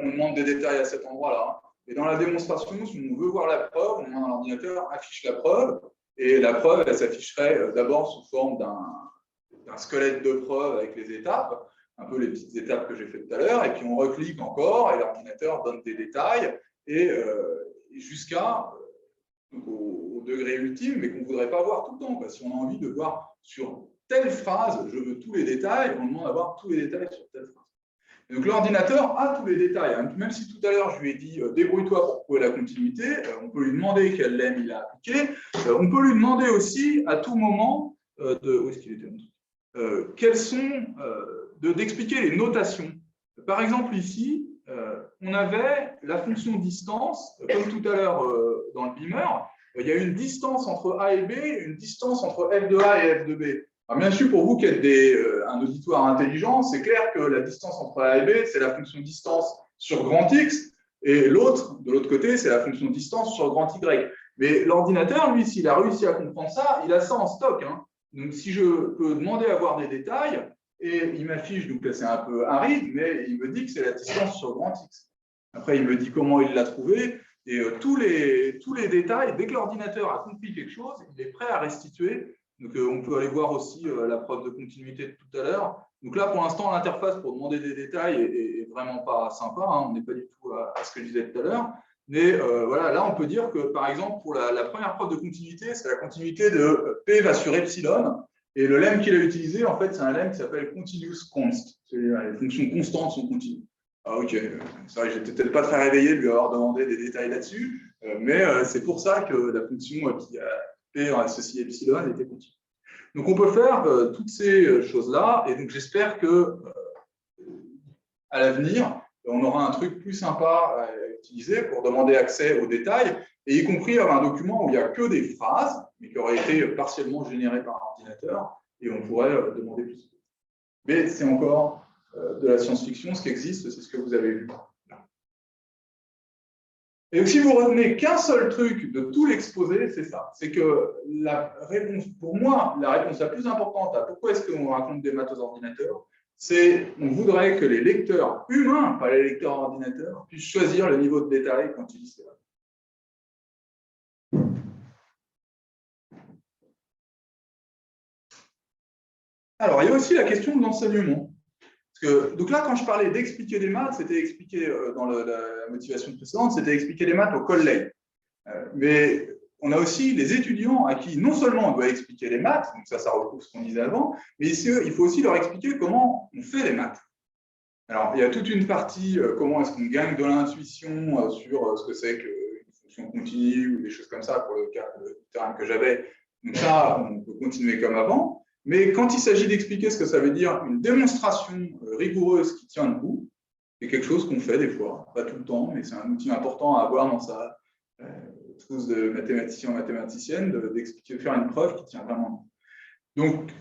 on demande des détails à cet endroit-là. Et dans la démonstration, si on veut voir la preuve, on demande à l'ordinateur affiche la preuve. Et la preuve, elle s'afficherait d'abord sous forme d'un squelette de preuve avec les étapes, un peu les petites étapes que j'ai faites tout à l'heure, et puis on reclique encore, et l'ordinateur donne des détails, et jusqu'à au degré ultime, mais qu'on ne voudrait pas voir tout le temps. Si on a envie de voir sur telle phrase, je veux tous les détails, on demande d'avoir tous les détails sur telle phrase. Et donc l'ordinateur a tous les détails, hein. Même si tout à l'heure je lui ai dit débrouille-toi pour prouver la continuité, on peut lui demander quel lemme il a appliqué, on peut lui demander aussi à tout moment où est-ce qu'il était quels sont d'expliquer les notations. Par exemple, ici, on avait la fonction distance, comme tout à l'heure dans le beamer, il y a une distance entre A et B, une distance entre F de A et F de B. Alors, bien sûr, pour vous qui êtes un auditoire intelligent, c'est clair que la distance entre A et B, c'est la fonction distance sur grand X, et l'autre, de l'autre côté, c'est la fonction distance sur grand Y. Mais l'ordinateur, lui, s'il a réussi à comprendre ça, il a ça en stock, hein. Donc, si je peux demander à voir des détails, et il m'affiche, donc là c'est un peu aride, mais il me dit que c'est la distance sur grand X. Après, il me dit comment il l'a trouvé, et tous les détails, dès que l'ordinateur a compris quelque chose, il est prêt à restituer. Donc, on peut aller voir aussi la preuve de continuité de tout à l'heure. Donc là, pour l'instant, l'interface pour demander des détails est vraiment pas sympa, hein. On n'est pas du tout à ce que je disais tout à l'heure. Mais voilà, là, on peut dire que, par exemple, pour la première preuve de continuité, c'est la continuité de P va sur epsilon. Et le lemme qu'il a utilisé, en fait, c'est un lemme qui s'appelle continuous const. Les fonctions constantes sont continues. Ah, ok, c'est vrai que j'étais peut-être pas très réveillé de lui avoir demandé des détails là-dessus, mais c'est pour ça que la fonction qui a P en associé epsilon était continue. Donc, on peut faire toutes ces choses-là, et donc j'espère que à l'avenir, on aura un truc plus sympa à utiliser pour demander accès aux détails, et y compris avoir un document où il n'y a que des phrases, mais qui auraient été partiellement générées par un ordinateur, et on pourrait demander plus. Mais c'est encore de la science-fiction, ce qui existe, c'est ce que vous avez vu. Et si vous retenez qu'un seul truc de tout l'exposé, c'est ça. C'est que la réponse, pour moi, la réponse la plus importante à pourquoi est-ce qu'on raconte des maths aux ordinateurs, c'est qu'on voudrait que les lecteurs humains, pas les lecteurs ordinateurs, puissent choisir le niveau de détail quand ils lisent ces maths. Alors, il y a aussi la question de l'enseignement. Donc là, quand je parlais d'expliquer des maths, c'était expliqué dans la motivation précédente, c'était expliquer les maths au collège. Mais on a aussi les étudiants à qui non seulement on doit expliquer les maths, donc ça retrouve ce qu'on disait avant, mais il faut aussi leur expliquer comment on fait les maths. Alors, il y a toute une partie, comment est-ce qu'on gagne de l'intuition sur ce que c'est qu'une fonction continue ou des choses comme ça pour le terrain que j'avais. Donc ça, on peut continuer comme avant. Mais quand il s'agit d'expliquer ce que ça veut dire une démonstration rigoureuse qui tient debout, c'est quelque chose qu'on fait des fois, pas tout le temps, mais c'est un outil important à avoir dans sa trousse de mathématicien ou mathématicienne, de faire une preuve qui tient vraiment debout. Donc,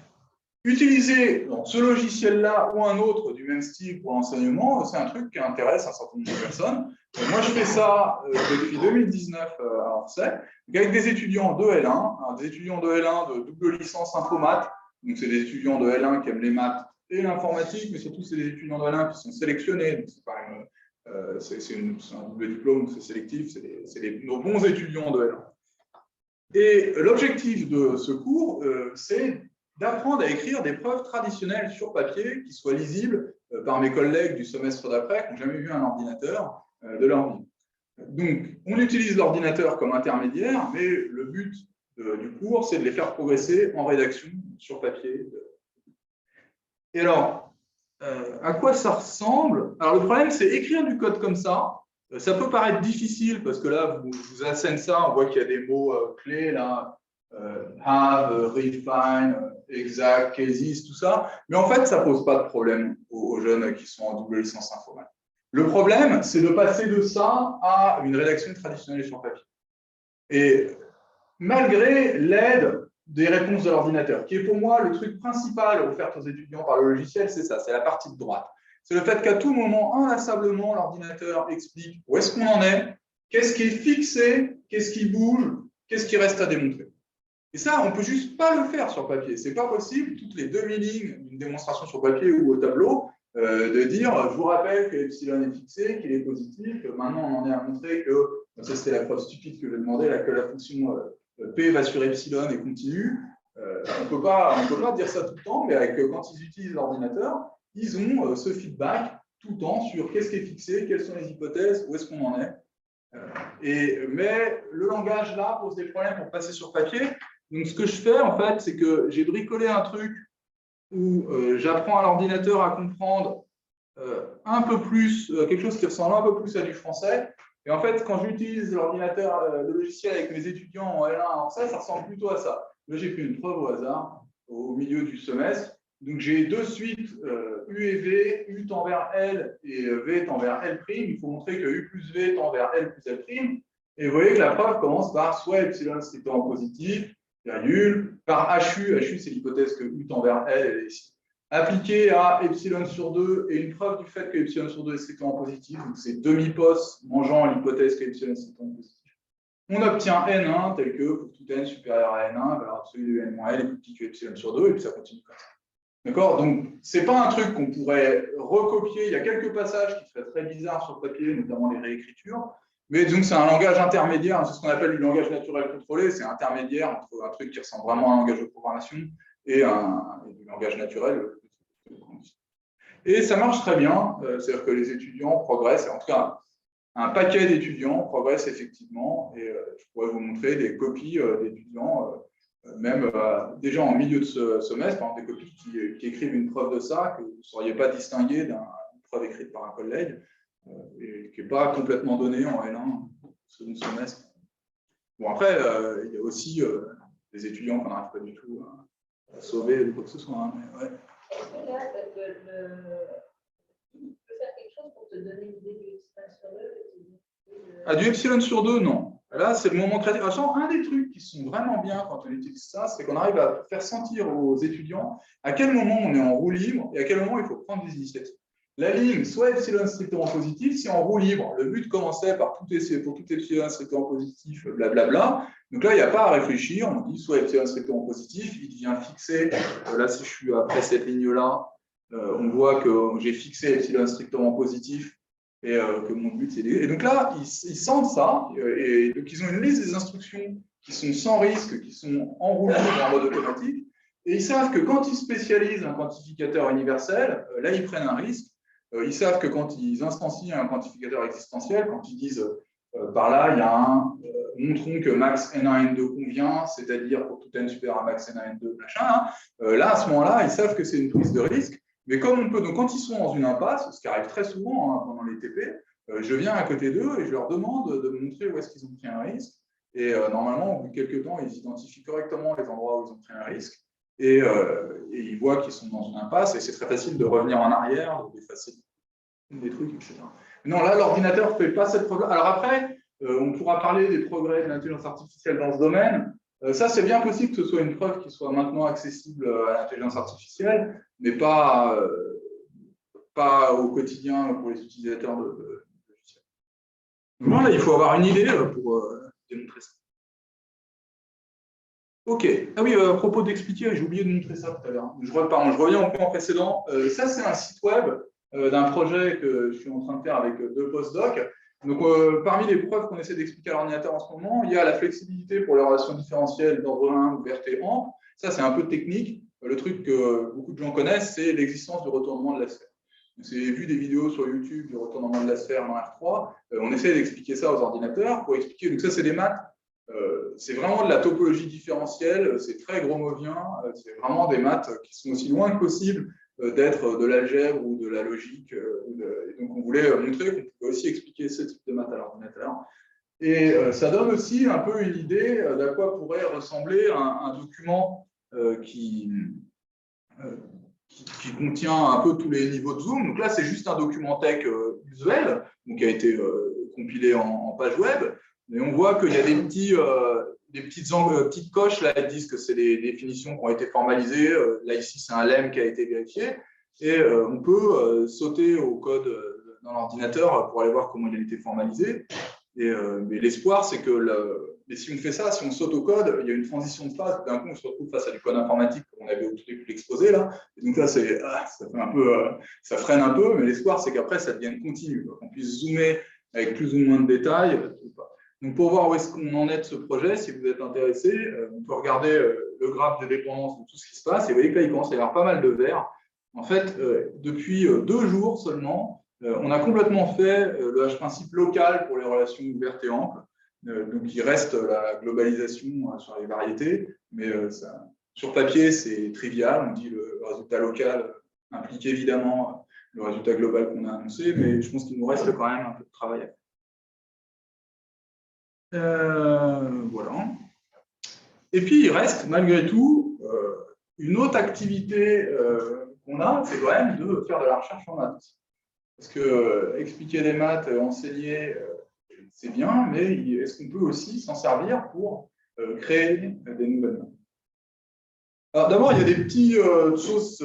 utiliser ce logiciel-là ou un autre du même style pour l'enseignement, c'est un truc qui intéresse un certain nombre de personnes. Donc, moi, je fais ça depuis 2019 à Orsay, avec des étudiants de L1, des étudiants de L1 de double licence Infomath. Donc, c'est des étudiants de L1 qui aiment les maths et l'informatique, mais surtout, c'est des étudiants de L1 qui sont sélectionnés. Donc, c'est un double diplôme, c'est sélectif, c'est nos bons étudiants de L1. Et l'objectif de ce cours, c'est d'apprendre à écrire des preuves traditionnelles sur papier qui soient lisibles par mes collègues du semestre d'après qui n'ont jamais vu un ordinateur de leur vie. Donc, on utilise l'ordinateur comme intermédiaire, mais le but du cours, c'est de les faire progresser en rédaction sur papier. Et alors, à quoi ça ressemble? Alors, le problème, c'est écrire du code comme ça. Ça peut paraître difficile parce que là, je vous assène ça, on voit qu'il y a des mots clés là, have, refine, exact, cases, tout ça. Mais en fait, ça ne pose pas de problème aux jeunes qui sont en double licence informatique. Le problème, c'est de passer de ça à une rédaction traditionnelle sur papier. Et malgré l'aide des réponses de l'ordinateur, qui est pour moi le truc principal offert aux étudiants par le logiciel, c'est ça, c'est la partie de droite. C'est le fait qu'à tout moment, inlassablement, l'ordinateur explique où est-ce qu'on en est, qu'est-ce qui est fixé, qu'est-ce qui bouge, qu'est-ce qui reste à démontrer. Et ça, on ne peut juste pas le faire sur papier. Ce n'est pas possible, toutes les 2000 lignes d'une démonstration sur papier ou au tableau, de dire, je vous rappelle que epsilon est fixé, qu'il est positif, maintenant on en est à montrer que, ça c'était la preuve stupide que je demandais, là, que la fonction P va sur epsilon et continue. On ne peut pas dire ça tout le temps, mais quand ils utilisent l'ordinateur, ils ont ce feedback tout le temps sur qu'est-ce qui est fixé, quelles sont les hypothèses, où est-ce qu'on en est. Mais le langage là pose des problèmes pour passer sur papier. Donc ce que je fais en fait, c'est que j'ai bricolé un truc où j'apprends à l'ordinateur à comprendre un peu plus, quelque chose qui ressemble un peu plus à du français. Et en fait, quand j'utilise l'ordinateur, le logiciel avec mes étudiants en L1 en français, ça ressemble plutôt à ça. Là, j'ai pris une preuve au hasard au milieu du semestre. Donc, j'ai deux suites U et V, U tend vers L et V tend vers L'. Il faut montrer que U plus V tend vers L plus L'. Et vous voyez que la preuve commence par soit epsilon strictement positif, virgule, par HU. HU, c'est l'hypothèse que U tend vers L, elle est ici. Appliqué à epsilon sur 2 et une preuve du fait que epsilon sur 2 est strictement positif. Donc, c'est demi-post mangeant l'hypothèse que epsilon est strictement positif. On obtient N1 tel que pour tout N supérieur à N1, valeur absolue de N-L est plus petit que epsilon sur 2, et puis ça continue comme ça. D'accord? Donc, ce n'est pas un truc qu'on pourrait recopier. Il y a quelques passages qui seraient très bizarres sur papier, notamment les réécritures. Mais disons que c'est un langage intermédiaire, c'est ce qu'on appelle du langage naturel contrôlé, c'est intermédiaire entre un truc qui ressemble vraiment à un langage de programmation et du langage naturel. Et ça marche très bien, c'est-à-dire que les étudiants progressent, et en tout cas, un paquet d'étudiants progressent effectivement, et je pourrais vous montrer des copies d'étudiants, même déjà en milieu de ce semestre, par exemple, des copies qui écrivent une preuve de ça, que vous ne sauriez pas distinguer d'une preuve écrite par un collègue, et qui n'est pas complètement donnée en L1, second semestre. Bon, après, il y a aussi des étudiants qu'on n'arrive pas du tout sauver ou quoi que ce soit. Hein, mais ouais. Est-ce que là, tu peux faire quelque chose pour te donner l'idée du epsilon sur 2? Ah, du epsilon sur 2, non. Là, c'est le moment créatif. Un des trucs qui sont vraiment bien quand on utilise ça, c'est qu'on arrive à faire sentir aux étudiants à quel moment on est en roue libre et à quel moment il faut prendre des initiatives. La ligne, soit epsilon strictement positif, si en roue libre, le but commençait par pour tout epsilon strictement positif, blablabla. Donc là, il n'y a pas à réfléchir. On dit soit epsilon strictement positif, il devient fixé. Là, si je suis après cette ligne-là, on voit que j'ai fixé epsilon strictement positif et que mon but, c'est... Et donc là, ils sentent ça, et donc ils ont une liste des instructions qui sont sans risque, qui sont enroulées en mode automatique, et ils savent que quand ils spécialisent un quantificateur universel, là, ils prennent un risque. Ils savent que quand ils instancient un quantificateur existentiel, quand ils disent par là, il y a un montrons que max N1, N2 convient, c'est-à-dire pour tout N supérieur à max N1, N2, machin, hein, là, à ce moment-là, ils savent que c'est une prise de risque. Mais comme on peut, donc quand ils sont dans une impasse, ce qui arrive très souvent hein, pendant les TP, je viens à côté d'eux et je leur demande de me montrer où est-ce qu'ils ont pris un risque. Et normalement, au bout de quelques temps, ils identifient correctement les endroits où ils ont pris un risque. Et ils voient qu'ils sont dans une impasse et c'est très facile de revenir en arrière, d'effacer des trucs, etc. Non, là, l'ordinateur ne fait pas cette preuve. Alors après, on pourra parler des progrès de l'intelligence artificielle dans ce domaine. Ça, c'est bien possible que ce soit une preuve qui soit maintenant accessible à l'intelligence artificielle, mais pas au quotidien pour les utilisateurs de logiciels. Voilà, il faut avoir une idée pour démontrer ça. Ok. Ah oui, à propos d'expliquer, j'ai oublié de montrer ça tout à l'heure. Je reviens au point précédent. Ça, c'est un site web d'un projet que je suis en train de faire avec 2 postdocs. Donc, parmi les preuves qu'on essaie d'expliquer à l'ordinateur en ce moment, il y a la flexibilité pour les relations différentielles d'ordre 1, ouverte et ample. Ça, c'est un peu technique. Le truc que beaucoup de gens connaissent, c'est l'existence du retournement de la sphère. Vous avez vu des vidéos sur YouTube du retournement de la sphère dans R3. On essaie d'expliquer ça aux ordinateurs pour expliquer. Donc, ça, c'est des maths. C'est vraiment de la topologie différentielle. C'est très gromovien. C'est vraiment des maths qui sont aussi loin que possible d'être de l'algèbre ou de la logique. Et donc, on voulait montrer qu'on pouvait aussi expliquer ce type de maths à l'ordinateur. Et ça donne aussi un peu une idée d'à quoi pourrait ressembler un document qui contient un peu tous les niveaux de zoom. Donc là, c'est juste un document tech usuel, donc qui a été compilé en page web. Et on voit qu'il y a des petites coches, là, elles disent que c'est des définitions qui ont été formalisées. Là, ici, c'est un lemme qui a été vérifié. Et on peut sauter au code dans l'ordinateur pour aller voir comment il a été formalisé. Mais l'espoir, c'est que mais si on fait ça, si on saute au code, il y a une transition de phase. D'un coup, on se retrouve face à du code informatique comme on avait au tout début l'exposé là. Et donc là, ça fait un peu, ça freine un peu. Mais l'espoir, c'est qu'après, ça devienne continu, qu'on puisse zoomer avec plus ou moins de détails. Donc, pour voir où est-ce qu'on en est de ce projet, si vous êtes intéressé, on peut regarder le graphe de dépendance de tout ce qui se passe. Et vous voyez que là, il commence à y avoir pas mal de verts. En fait, depuis 2 jours seulement, on a complètement fait le H-principe local pour les relations ouvertes et amples. Donc, il reste la globalisation sur les variétés, mais sur papier, c'est trivial. On dit le résultat local implique évidemment le résultat global qu'on a annoncé, mais je pense qu'il nous reste quand même un peu de travail à faire. Voilà. Et puis, il reste malgré tout une autre activité qu'on a, c'est quand même de faire de la recherche en maths. Parce que expliquer des maths, enseigner, c'est bien, mais est-ce qu'on peut aussi s'en servir pour créer des nouvelles maths? Alors d'abord, il y a des petites choses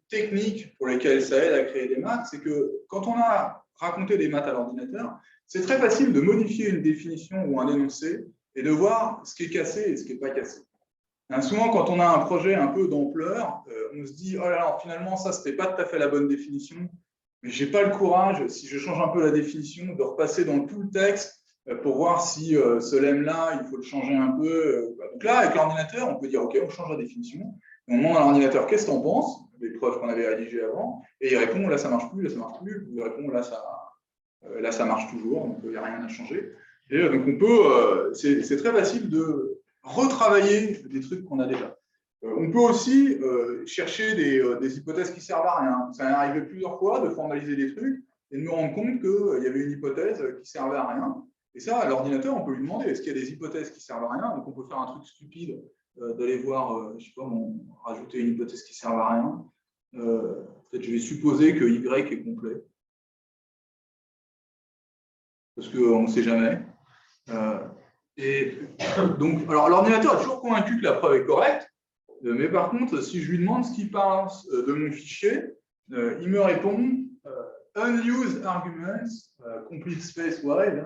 techniques pour lesquelles ça aide à créer des maths. C'est que quand on a raconté des maths à l'ordinateur, c'est très facile de modifier une définition ou un énoncé et de voir ce qui est cassé et ce qui n'est pas cassé. Souvent, quand on a un projet un peu d'ampleur, on se dit « Oh là là, finalement, ça, ce n'était pas tout à fait la bonne définition. » Mais je n'ai pas le courage, si je change un peu la définition, de repasser dans tout le texte pour voir si ce lemme-là, il faut le changer un peu. Donc là, avec l'ordinateur, on peut dire, OK, on change la définition. Et on demande à l'ordinateur, qu'est-ce que tu en penses? Les preuves qu'on avait rédigées avant. Et il répond, là, ça ne marche plus, là, ça ne marche plus. Il répond, là, ça marche toujours, donc il n'y a rien à changer. Et donc, on peut, c'est très facile de retravailler des trucs qu'on a déjà. On peut aussi chercher des hypothèses qui servent à rien. Ça m'est arrivé plusieurs fois de formaliser des trucs et de me rendre compte qu'il y avait une hypothèse qui servait à rien. Et ça, à l'ordinateur, on peut lui demander est-ce qu'il y a des hypothèses qui servent à rien? Donc, on peut faire un truc stupide d'aller voir, je sais pas, rajouter une hypothèse qui ne sert à rien. Peut-être je vais supposer que Y est complet. Parce qu'on ne sait jamais. Et donc, alors l'ordinateur est toujours convaincu que la preuve est correcte, mais par contre, si je lui demande ce qu'il pense de mon fichier, il me répond unused arguments, complete space wide,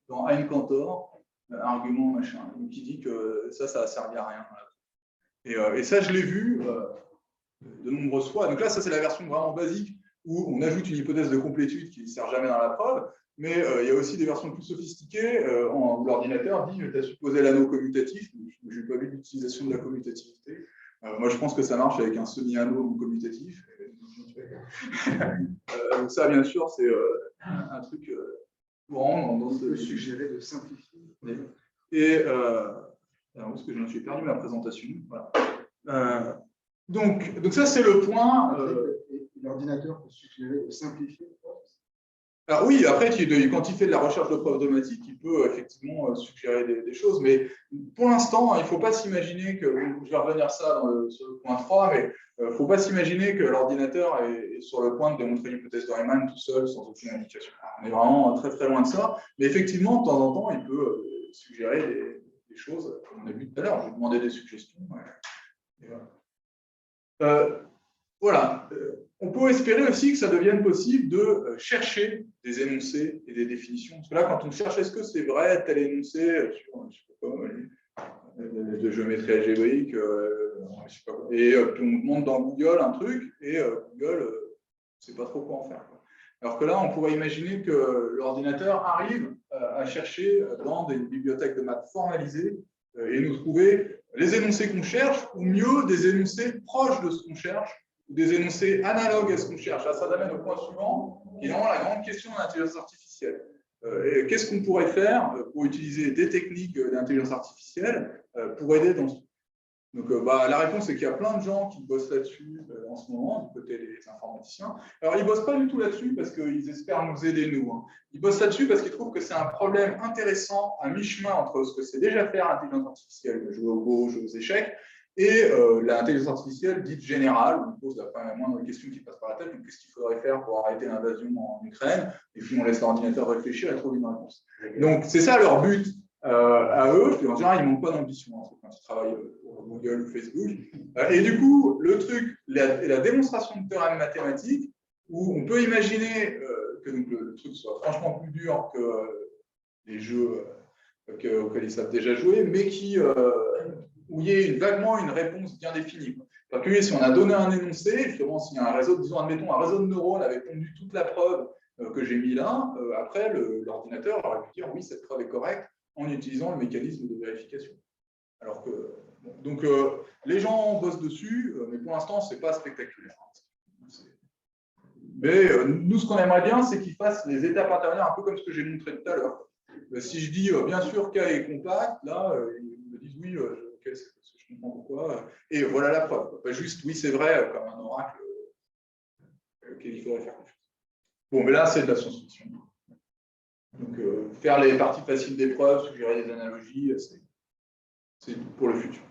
dans Ein Cantor, argument machin, donc il dit que ça va servir à rien. Et ça, je l'ai vu de nombreuses fois. Donc là, ça c'est la version vraiment basique où on ajoute une hypothèse de complétude qui ne sert jamais dans la preuve. Mais il y a aussi des versions plus sophistiquées où l'ordinateur dit tu as supposé l'anneau commutatif. Je n'ai pas vu l'utilisation de la commutativité. Moi, je pense que ça marche avec un semi-anneau non commutatif. Donc ça, bien sûr, c'est un truc courant dans ce suggérer de simplifier. Et alors, est-ce que je me suis perdu ma présentation? Voilà. Donc ça, c'est le point. L'ordinateur peut suggérer de simplifier. Alors oui, après, quand il fait de la recherche de preuves dogmatiques, il peut effectivement suggérer des choses, mais pour l'instant, il ne faut pas s'imaginer que, je vais revenir ça sur le point 3, mais il ne faut pas s'imaginer que l'ordinateur est sur le point de démontrer l'hypothèse de Riemann tout seul, sans aucune indication. On est vraiment très très loin de ça, mais effectivement, de temps en temps, il peut suggérer des choses, comme on a vu tout à l'heure. Je vais demander des suggestions. Et voilà. Voilà. On peut espérer aussi que ça devienne possible de chercher des énoncés et des définitions. Parce que là, quand on cherche est-ce que c'est vrai, tel énoncé sur je sais pas, de géométrie algébrique, je sais pas, et puis on demande dans Google un truc, et Google ne sait pas trop quoi en faire. Alors que là, on pourrait imaginer que l'ordinateur arrive à chercher dans des bibliothèques de maths formalisées et nous trouver les énoncés qu'on cherche, ou mieux, des énoncés proches de ce qu'on cherche, ou des énoncés analogues à ce qu'on cherche. Là, ça amène au point suivant, qui est vraiment la grande question de l'intelligence artificielle. Qu'est-ce qu'on pourrait faire pour utiliser des techniques d'intelligence artificielle pour aider dans ce... Donc, la réponse est qu'il y a plein de gens qui bossent là-dessus en ce moment, du côté des informaticiens. Alors, ils ne bossent pas du tout là-dessus parce qu'ils espèrent nous aider, nous. Hein. Ils bossent là-dessus parce qu'ils trouvent que c'est un problème intéressant à mi-chemin entre ce que c'est déjà faire l'intelligence artificielle, jouer au Go, jouer aux échecs, et l'intelligence artificielle dite générale, où on pose la moindre question qui passe par la tête, donc qu'est-ce qu'il faudrait faire pour arrêter l'invasion en Ukraine, et puis on laisse l'ordinateur réfléchir et trouver une réponse. Donc, c'est ça leur but. À eux, en général, ils ne manquent pas d'ambition quand ils travaillent pour Google ou Facebook. Et du coup, le truc, la démonstration de théorèmes mathématiques, où on peut imaginer que donc, le truc soit franchement plus dur que les jeux auxquels ils savent déjà jouer, mais où il y ait vaguement une réponse bien définie. En particulier, si on a donné un énoncé, justement, s'il y a un réseau, disons, admettons, un réseau de neurones avait pondu toute la preuve que j'ai mis là, après, l'ordinateur aurait pu dire oui, cette preuve est correcte, en utilisant le mécanisme de vérification. Alors que, bon, donc, les gens bossent dessus, mais pour l'instant, ce n'est pas spectaculaire. Mais nous, ce qu'on aimerait bien, c'est qu'ils fassent les étapes intermédiaires, un peu comme ce que j'ai montré tout à l'heure. Si je dis, bien sûr, K est compact, là, ils me disent oui, okay, je comprends pourquoi. Et voilà la preuve. Pas juste, oui, c'est vrai, comme un oracle auquel il faudrait faire confiance. Bon, mais là, c'est de la science-fiction. Donc, faire les parties faciles des preuves, suggérer des analogies, c'est pour le futur.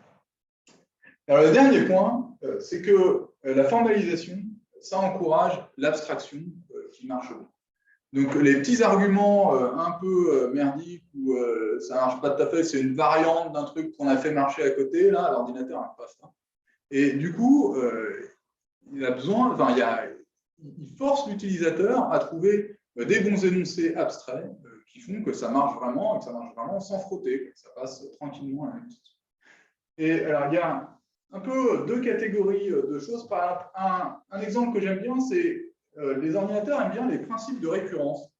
Alors, le dernier point, c'est que la formalisation, ça encourage l'abstraction qui marche bien. Donc, les petits arguments un peu merdiques où ça ne marche pas tout à fait, c'est une variante d'un truc qu'on a fait marcher à côté, là, l'ordinateur n'a pas ça. Et du coup, il a besoin, enfin, il force l'utilisateur à trouver des bons énoncés abstraits qui font que ça marche vraiment et que ça marche vraiment sans frotter, que ça passe tranquillement à la même chose. Et alors, il y a un peu deux catégories de choses. Par exemple, un exemple que j'aime bien, c'est les ordinateurs aiment bien les principes de récurrence.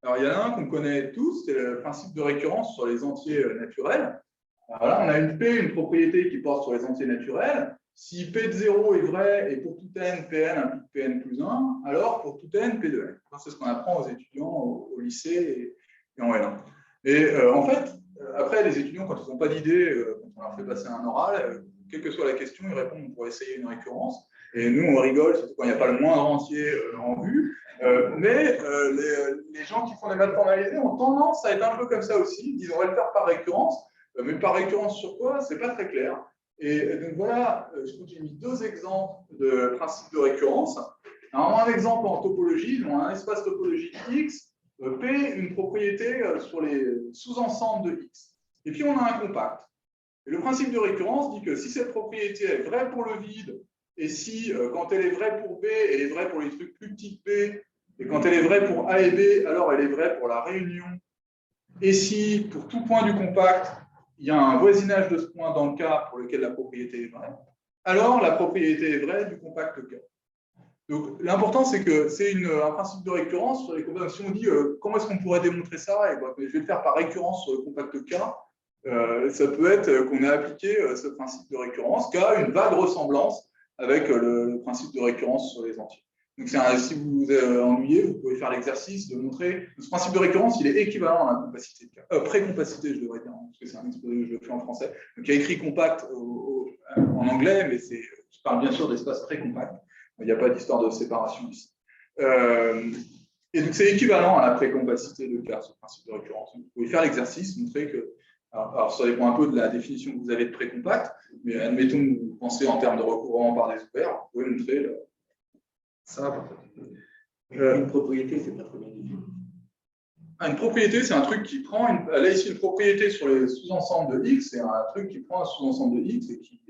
Alors, il y en a un qu'on connaît tous, c'est le principe de récurrence sur les entiers naturels. Alors là, on a une P, une propriété qui porte sur les entiers naturels. Si P de 0 est vrai et pour tout n, Pn implique Pn plus 1, alors pour tout n, P de n. C'est ce qu'on apprend aux étudiants au lycée et en L1. Et en fait, après, les étudiants, quand ils n'ont pas d'idée, quand on leur fait passer un oral, quelle que soit la question, ils répondent pour essayer une récurrence. Et nous, on rigole, surtout quand il n'y a pas le moindre entier en vue. Mais les gens qui font des maths formalisées ont tendance à être un peu comme ça aussi. Ils disent on va le faire par récurrence, mais par récurrence sur quoi? C'est pas très clair. Et donc voilà, je trouve que j'ai mis deux exemples de principes de récurrence. Alors, un exemple en topologie, on a un espace topologique X, P, une propriété sur les sous-ensembles de X. Et puis on a un compact. Et le principe de récurrence dit que si cette propriété est vraie pour le vide, et si quand elle est vraie pour B, elle est vraie pour les trucs plus petits que B, et quand elle est vraie pour A et B, alors elle est vraie pour la réunion. Et si pour tout point du compact, il y a un voisinage de ce point dans le cas pour lequel la propriété est vraie, alors la propriété est vraie du compact K. Donc l'important, c'est que c'est un principe de récurrence sur les compacts. Si on dit comment est-ce qu'on pourrait démontrer ça, et ben, je vais le faire par récurrence sur le compact K. Ça peut être qu'on ait appliqué ce principe de récurrence qui a une vague ressemblance avec le principe de récurrence sur les entiers. Donc si vous vous ennuyez, vous pouvez faire l'exercice de montrer que ce principe de récurrence, il est équivalent à la compacité de K. Précompacité, je devrais dire, parce que c'est un exposé que je le fais en français. Donc il y a écrit compact en anglais, mais je parle bien sûr d'espace précompact. Il n'y a pas d'histoire de séparation ici. Et donc c'est équivalent à la précompacité de K, ce principe de récurrence. Donc, vous pouvez faire l'exercice, montrer que. Alors, ça dépend un peu de la définition que vous avez de précompact, mais admettons que vous pensez en termes de recouvrement par des ouverts, vous pouvez montrer ça. Une propriété, c'est pas très bien défini. Une propriété, c'est un truc qui prend. Là, ici, une propriété sur les sous-ensembles de X, c'est un truc qui prend un sous-ensemble de X et qui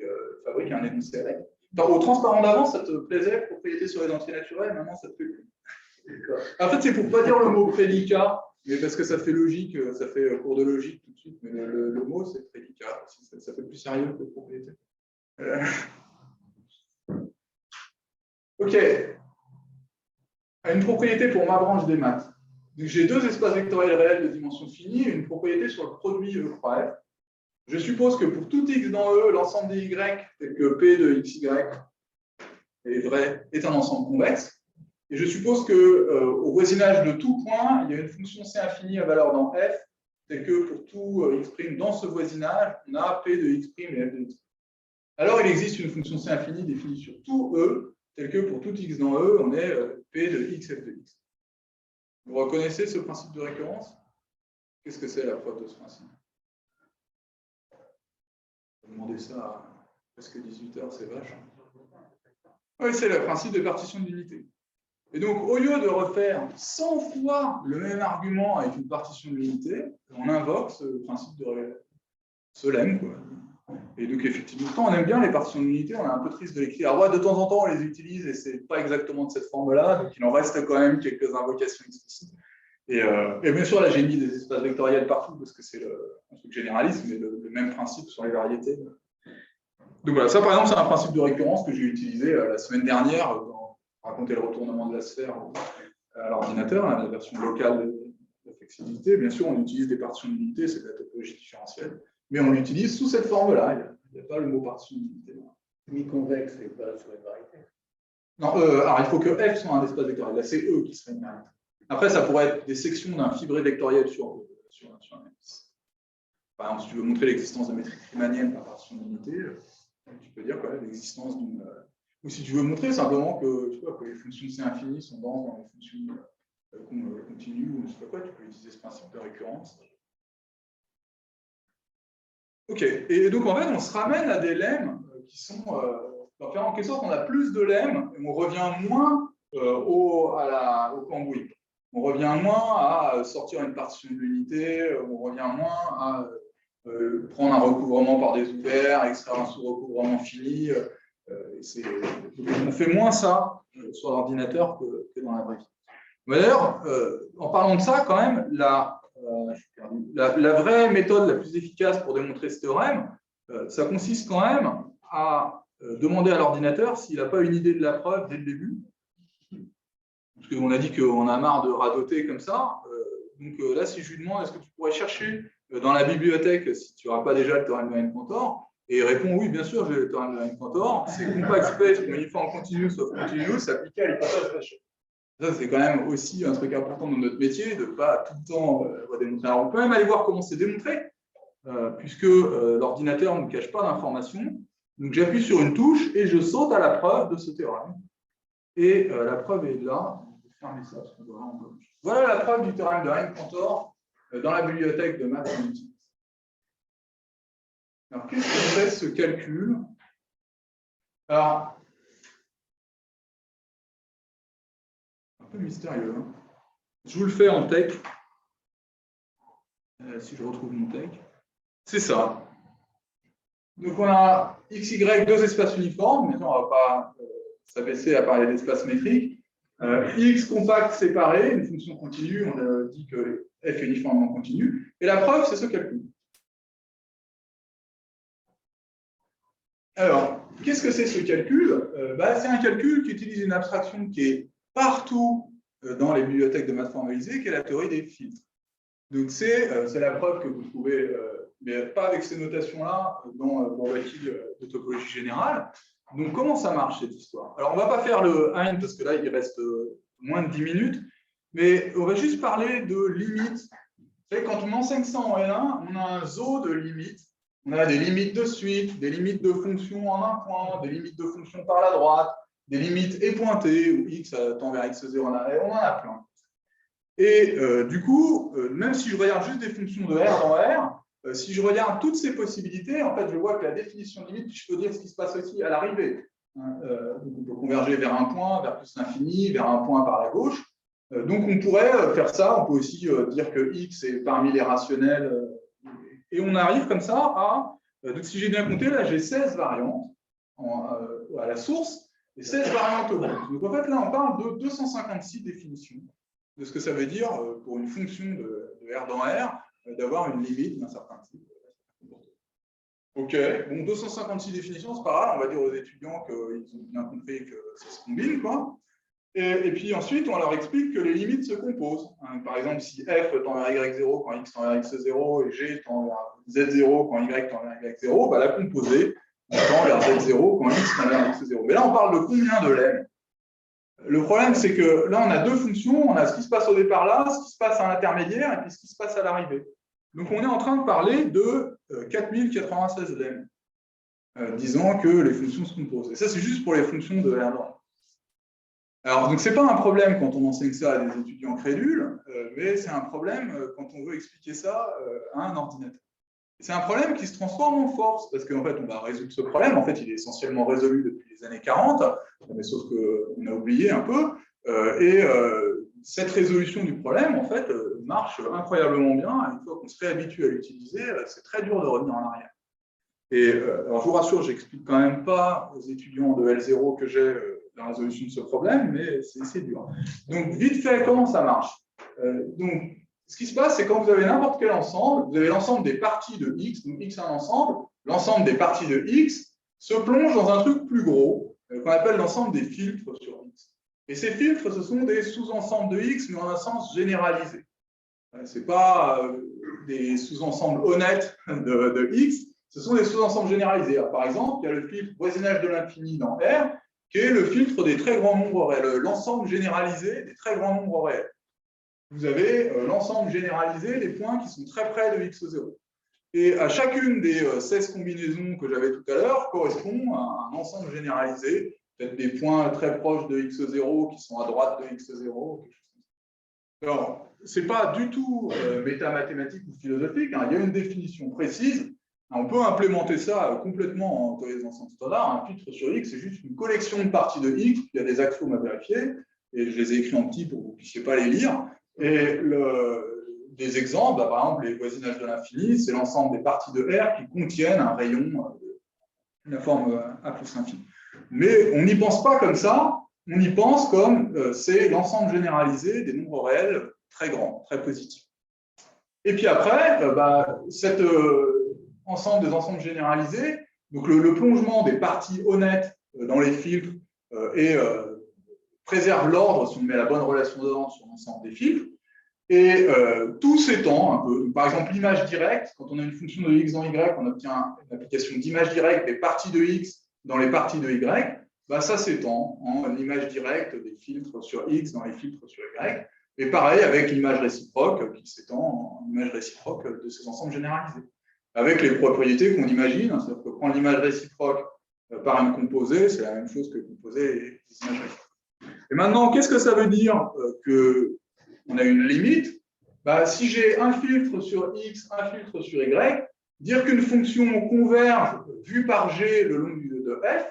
fabrique un énoncé avec. Au transparent d'avant, ça te plaisait, propriété sur les entiers naturels, maintenant ça te plaît plus. En fait, c'est pour ne pas dire le mot prédicat, mais parce que ça fait logique, ça fait cours de logique tout de suite, mais le mot c'est prédicat, ça fait plus sérieux que propriété. Ok. Une propriété pour ma branche des maths. J'ai deux espaces vectoriels réels de dimension finie et une propriété sur le produit E croix F. Je suppose que pour tout x dans E, l'ensemble des y, tel que P de xy est vrai, est un ensemble convexe. Et je suppose qu'au voisinage de tout point, il y a une fonction C infinie à valeur dans F, telle que pour tout x' dans ce voisinage, on a P de x' et F de x'. Alors, il existe une fonction C infinie définie sur tout E, telle que pour tout x dans E, on est P de x, F de x. Vous reconnaissez ce principe de récurrence? Qu'est-ce que c'est la preuve de ce principe? Vous demandez ça à presque 18h, c'est vache. Oui, c'est le principe de partition d'unité. Et donc, au lieu de refaire 100 fois le même argument avec une partition d'unité, on invoque ce principe de Solem, quoi. Et donc, effectivement, quand on aime bien les partitions d'unité, on est un peu triste de l'écrire. Alors, de temps en temps, on les utilise et c'est pas exactement de cette forme-là, donc il en reste quand même quelques invocations explicites. Et bien sûr, là, j'ai mis des espaces vectoriels partout parce que c'est un truc généraliste, mais le même principe sur les variétés. Donc voilà, ça par exemple, c'est un principe de récurrence que j'ai utilisé la semaine dernière pour raconter le retournement de la sphère à l'ordinateur, la version locale de la flexibilité. Bien sûr, on utilise des partitions d'unité, c'est de la topologie différentielle, mais on l'utilise sous cette forme-là. Il n'y a pas le mot partition d'unité. Semi-convexe, c'est pas sur une variété. Non, alors il faut que F soit un espace vectoriel. Là, c'est E qui serait une variété. Après, ça pourrait être des sections d'un fibré vectoriel sur un M. Par exemple, si tu veux montrer l'existence de métrique riemannienne par partition d'unité, tu peux dire l'existence d'une. Ou si tu veux montrer simplement que les fonctions C infinies sont dans les fonctions continues, ou je ne sais pas quoi, tu peux utiliser ce principe de récurrence. Ok, et donc en fait, on se ramène à des lemmes qui sont. En quelque sorte, on a plus de lemmes et on revient moins au cambouis. On revient moins à sortir une partition de l'unité, on revient moins à prendre un recouvrement par des ouverts, extraire un sous-recouvrement fini. On fait moins ça sur l'ordinateur que dans la vraie vie. D'ailleurs, en parlant de ça, quand même, la vraie méthode la plus efficace pour démontrer ce théorème, ça consiste quand même à demander à l'ordinateur s'il n'a pas une idée de la preuve dès le début. Parce qu'on a dit qu'on a marre de radoter comme ça. Donc là, si je lui demande, est-ce que tu pourrais chercher dans la bibliothèque si tu n'auras pas déjà le théorème de Riemann-Cantor, et il répond oui, bien sûr, j'ai le théorème de Riemann-Cantor. C'est compact space, mais il faut en continu sauf continu, s'appliquer à l'hypothèse Fréchet. Ça, c'est quand même aussi un truc important dans notre métier, de ne pas tout le temps redémontrer. Alors, on peut même aller voir comment c'est démontré, puisque l'ordinateur ne cache pas d'informations. Donc, j'appuie sur une touche et je saute à la preuve de ce théorème. Et la preuve est là. Je vais fermer ça parce qu'on voit en gauche. Voilà la preuve du théorème de Riemann-Cantor dans la bibliothèque de maths. Alors, qu'est-ce que fait ce calcul? Alors, un peu mystérieux. Hein. Je vous le fais en tech. Si je retrouve mon tech. C'est ça. Donc, on a x, y, deux espaces uniformes. Maintenant, on ne va pas s'abaisser à parler d'espace métrique. X compact séparé, une fonction continue. On a dit que f est uniformément continu. Et la preuve, c'est ce calcul. Alors, qu'est-ce que c'est ce calcul? C'est un calcul qui utilise une abstraction qui est partout dans les bibliothèques de maths formalisées, qui est la théorie des filtres. Donc, c'est la preuve que vous trouvez, mais pas avec ces notations-là, dans Bourbaki de topologie générale. Donc, comment ça marche cette histoire? Alors, on ne va pas faire le AND parce que là, il reste moins de 10 minutes, mais on va juste parler de limites. Vous savez, quand on enseigne ça en L1, on a un zoo de limites. On a des limites de suite, des limites de fonctions en un point, des limites de fonctions par la droite, des limites épointées, où x tend vers x0, on en a plein. Et du coup, même si je regarde juste des fonctions de R dans R, si je regarde toutes ces possibilités, en fait, je vois que la définition de limite, je peux dire ce qui se passe aussi à l'arrivée. Donc on peut converger vers un point, vers plus l'infini, vers un point par la gauche. Donc on pourrait faire ça, on peut aussi dire que x est parmi les rationnels. Et on arrive comme ça à, donc si j'ai bien compté, là j'ai 16 variantes à la source et 16 variantes au bout. Donc en fait là on parle de 256 définitions de ce que ça veut dire pour une fonction de R dans R d'avoir une limite d'un certain type. Ok, bon 256 définitions, c'est pas grave, on va dire aux étudiants qu'ils ont bien compris que ça se combine, quoi. Et puis ensuite, on leur explique que les limites se composent. Par exemple, si f tend vers y0 quand x tend vers x0 et g tend vers z0 quand y tend vers y0, bah, la composée tend vers z0 quand x tend vers x0. Mais là, on parle de combien de lemme? Le problème, c'est que là, on a deux fonctions. On a ce qui se passe au départ là, ce qui se passe à l'intermédiaire et puis ce qui se passe à l'arrivée. Donc, on est en train de parler de 4096 lemmes, disant que les fonctions se composent. Et ça, c'est juste pour les fonctions de R. Alors, donc, ce n'est pas un problème quand on enseigne ça à des étudiants crédules, mais c'est un problème quand on veut expliquer ça à un ordinateur. C'est un problème qui se transforme en force, parce qu'en fait, on va résoudre ce problème. En fait, il est essentiellement résolu depuis les années 40, mais sauf qu'on a oublié un peu. Cette résolution du problème, en fait, marche incroyablement bien. Une fois qu'on se réhabitue à l'utiliser, c'est très dur de revenir en arrière. Et alors, je vous rassure, je n'explique quand même pas aux étudiants de L0 que j'ai la résolution de ce problème, mais c'est dur. Donc, vite fait, comment ça marche? Donc, ce qui se passe, c'est quand vous avez n'importe quel ensemble, vous avez l'ensemble des parties de X, donc X est un ensemble, l'ensemble des parties de X se plonge dans un truc plus gros, qu'on appelle l'ensemble des filtres sur X. Et ces filtres, ce sont des sous-ensembles de X, mais en un sens généralisé. Ce n'est pas des sous-ensembles honnêtes de X, ce sont des sous-ensembles généralisés. Alors, par exemple, il y a le filtre voisinage de l'infini dans R, qui est le filtre des très grands nombres réels, l'ensemble généralisé des très grands nombres réels. Vous avez l'ensemble généralisé des points qui sont très près de x0. Et à chacune des 16 combinaisons que j'avais tout à l'heure correspond à un ensemble généralisé, peut-être des points très proches de x0 qui sont à droite de x0. Alors, ce n'est pas du tout métamathématique ou philosophique, hein. Il y a une définition précise. On peut implémenter ça complètement en théorie des ensembles standards. Un filtre sur X, c'est juste une collection de parties de X. Il y a des axiomes à vérifier, et je les ai écrits en petit pour que vous ne puissiez pas les lire. Et des exemples, par exemple, les voisinages de l'infini, c'est l'ensemble des parties de R qui contiennent un rayon de la forme A plus l'infini. Mais on n'y pense pas comme ça, on y pense comme c'est l'ensemble généralisé des nombres réels très grands, très positifs. Et puis après, cet ensemble des ensembles généralisés, donc le plongement des parties honnêtes dans les filtres préserve l'ordre si on met la bonne relation d'ordre sur l'ensemble des filtres. Et tout s'étend un peu. Par exemple, l'image directe, quand on a une fonction de x dans y, on obtient une application d'image directe des parties de x dans les parties de y, ça s'étend en image directe des filtres sur x dans les filtres sur y. Et pareil avec l'image réciproque qui s'étend en image réciproque de ces ensembles généralisés. Avec les propriétés qu'on imagine, c'est-à-dire que prendre l'image réciproque par une composée, c'est la même chose que composer les images réciproques. Et maintenant, qu'est-ce que ça veut dire qu'on a une limite? Si j'ai un filtre sur X, un filtre sur Y, Dire qu'une fonction converge vue par G le long de F,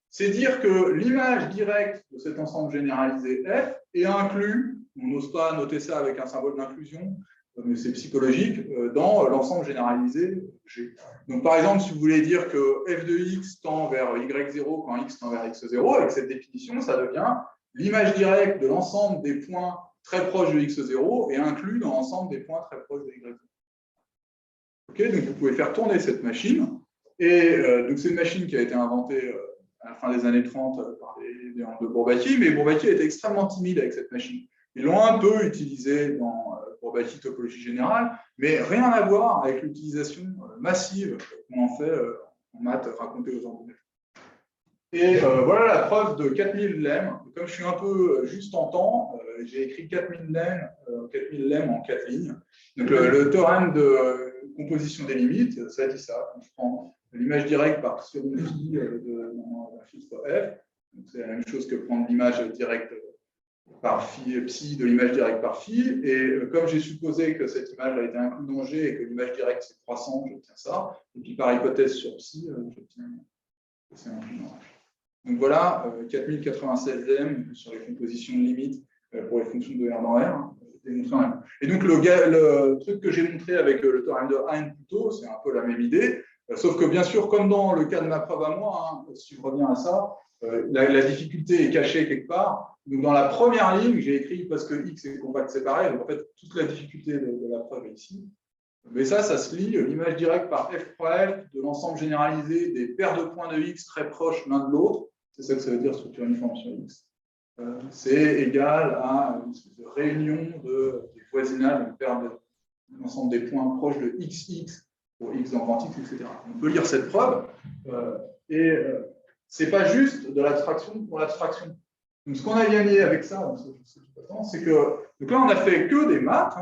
c'est dire que l'image directe de cet ensemble généralisé F est inclus, on n'ose pas noter ça avec un symbole d'inclusion, mais c'est psychologique, dans l'ensemble généralisé G. Donc par exemple, si vous voulez dire que f de x tend vers y0 quand x tend vers x0, avec cette définition, ça devient l'image directe de l'ensemble des points très proches de x0 est inclus dans l'ensemble des points très proches de y0. Okay, donc vous pouvez faire tourner cette machine, et donc c'est une machine qui a été inventée à la fin des années 30 par des gens de Bourbaki, mais Bourbaki était extrêmement timide avec cette machine. Ils l'ont un peu utilisée dans Bourbaki topologie générale, mais rien à voir avec l'utilisation massive qu'on en fait en maths racontée aujourd'hui. Et voilà la preuve de 4000 lemmes. Comme je suis un peu juste en temps, j'ai écrit 4000 lemmes en 4 lignes. Donc le théorème de composition des limites, ça dit ça. On prend l'image directe par seconde phi d'un filtre F. C'est la même chose que prendre l'image directe par phi, psi de l'image directe par phi. Et comme j'ai supposé que cette image a été inclue dans G et que l'image directe c'est croissant, j'obtiens ça. Et puis par hypothèse sur psi, j'obtiens que c'est inclus dans H. Donc voilà, 4096 lemmes sur les compositions de limites pour les fonctions de R dans R. Et donc le truc que j'ai montré avec le théorème de Hein plus tôt, c'est un peu la même idée, sauf que bien sûr, comme dans le cas de ma preuve à moi, si je reviens à ça, la difficulté est cachée quelque part. Donc dans la première ligne, j'ai écrit parce que x est compact séparé, donc en fait toute la difficulté de la preuve est ici. Mais ça se lit, l'image directe par f fois f de l'ensemble généralisé des paires de points de x très proches l'un de l'autre, c'est ça que ça veut dire structure uniforme sur x. C'est égal à une espèce de réunion des voisinages, une paire de l'ensemble des points proches de xx pour x dans grand x, etc. On peut lire cette preuve, et c'est pas juste de l'abstraction pour l'abstraction. Donc ce qu'on a gagné avec ça, c'est que donc là on a fait que des maths,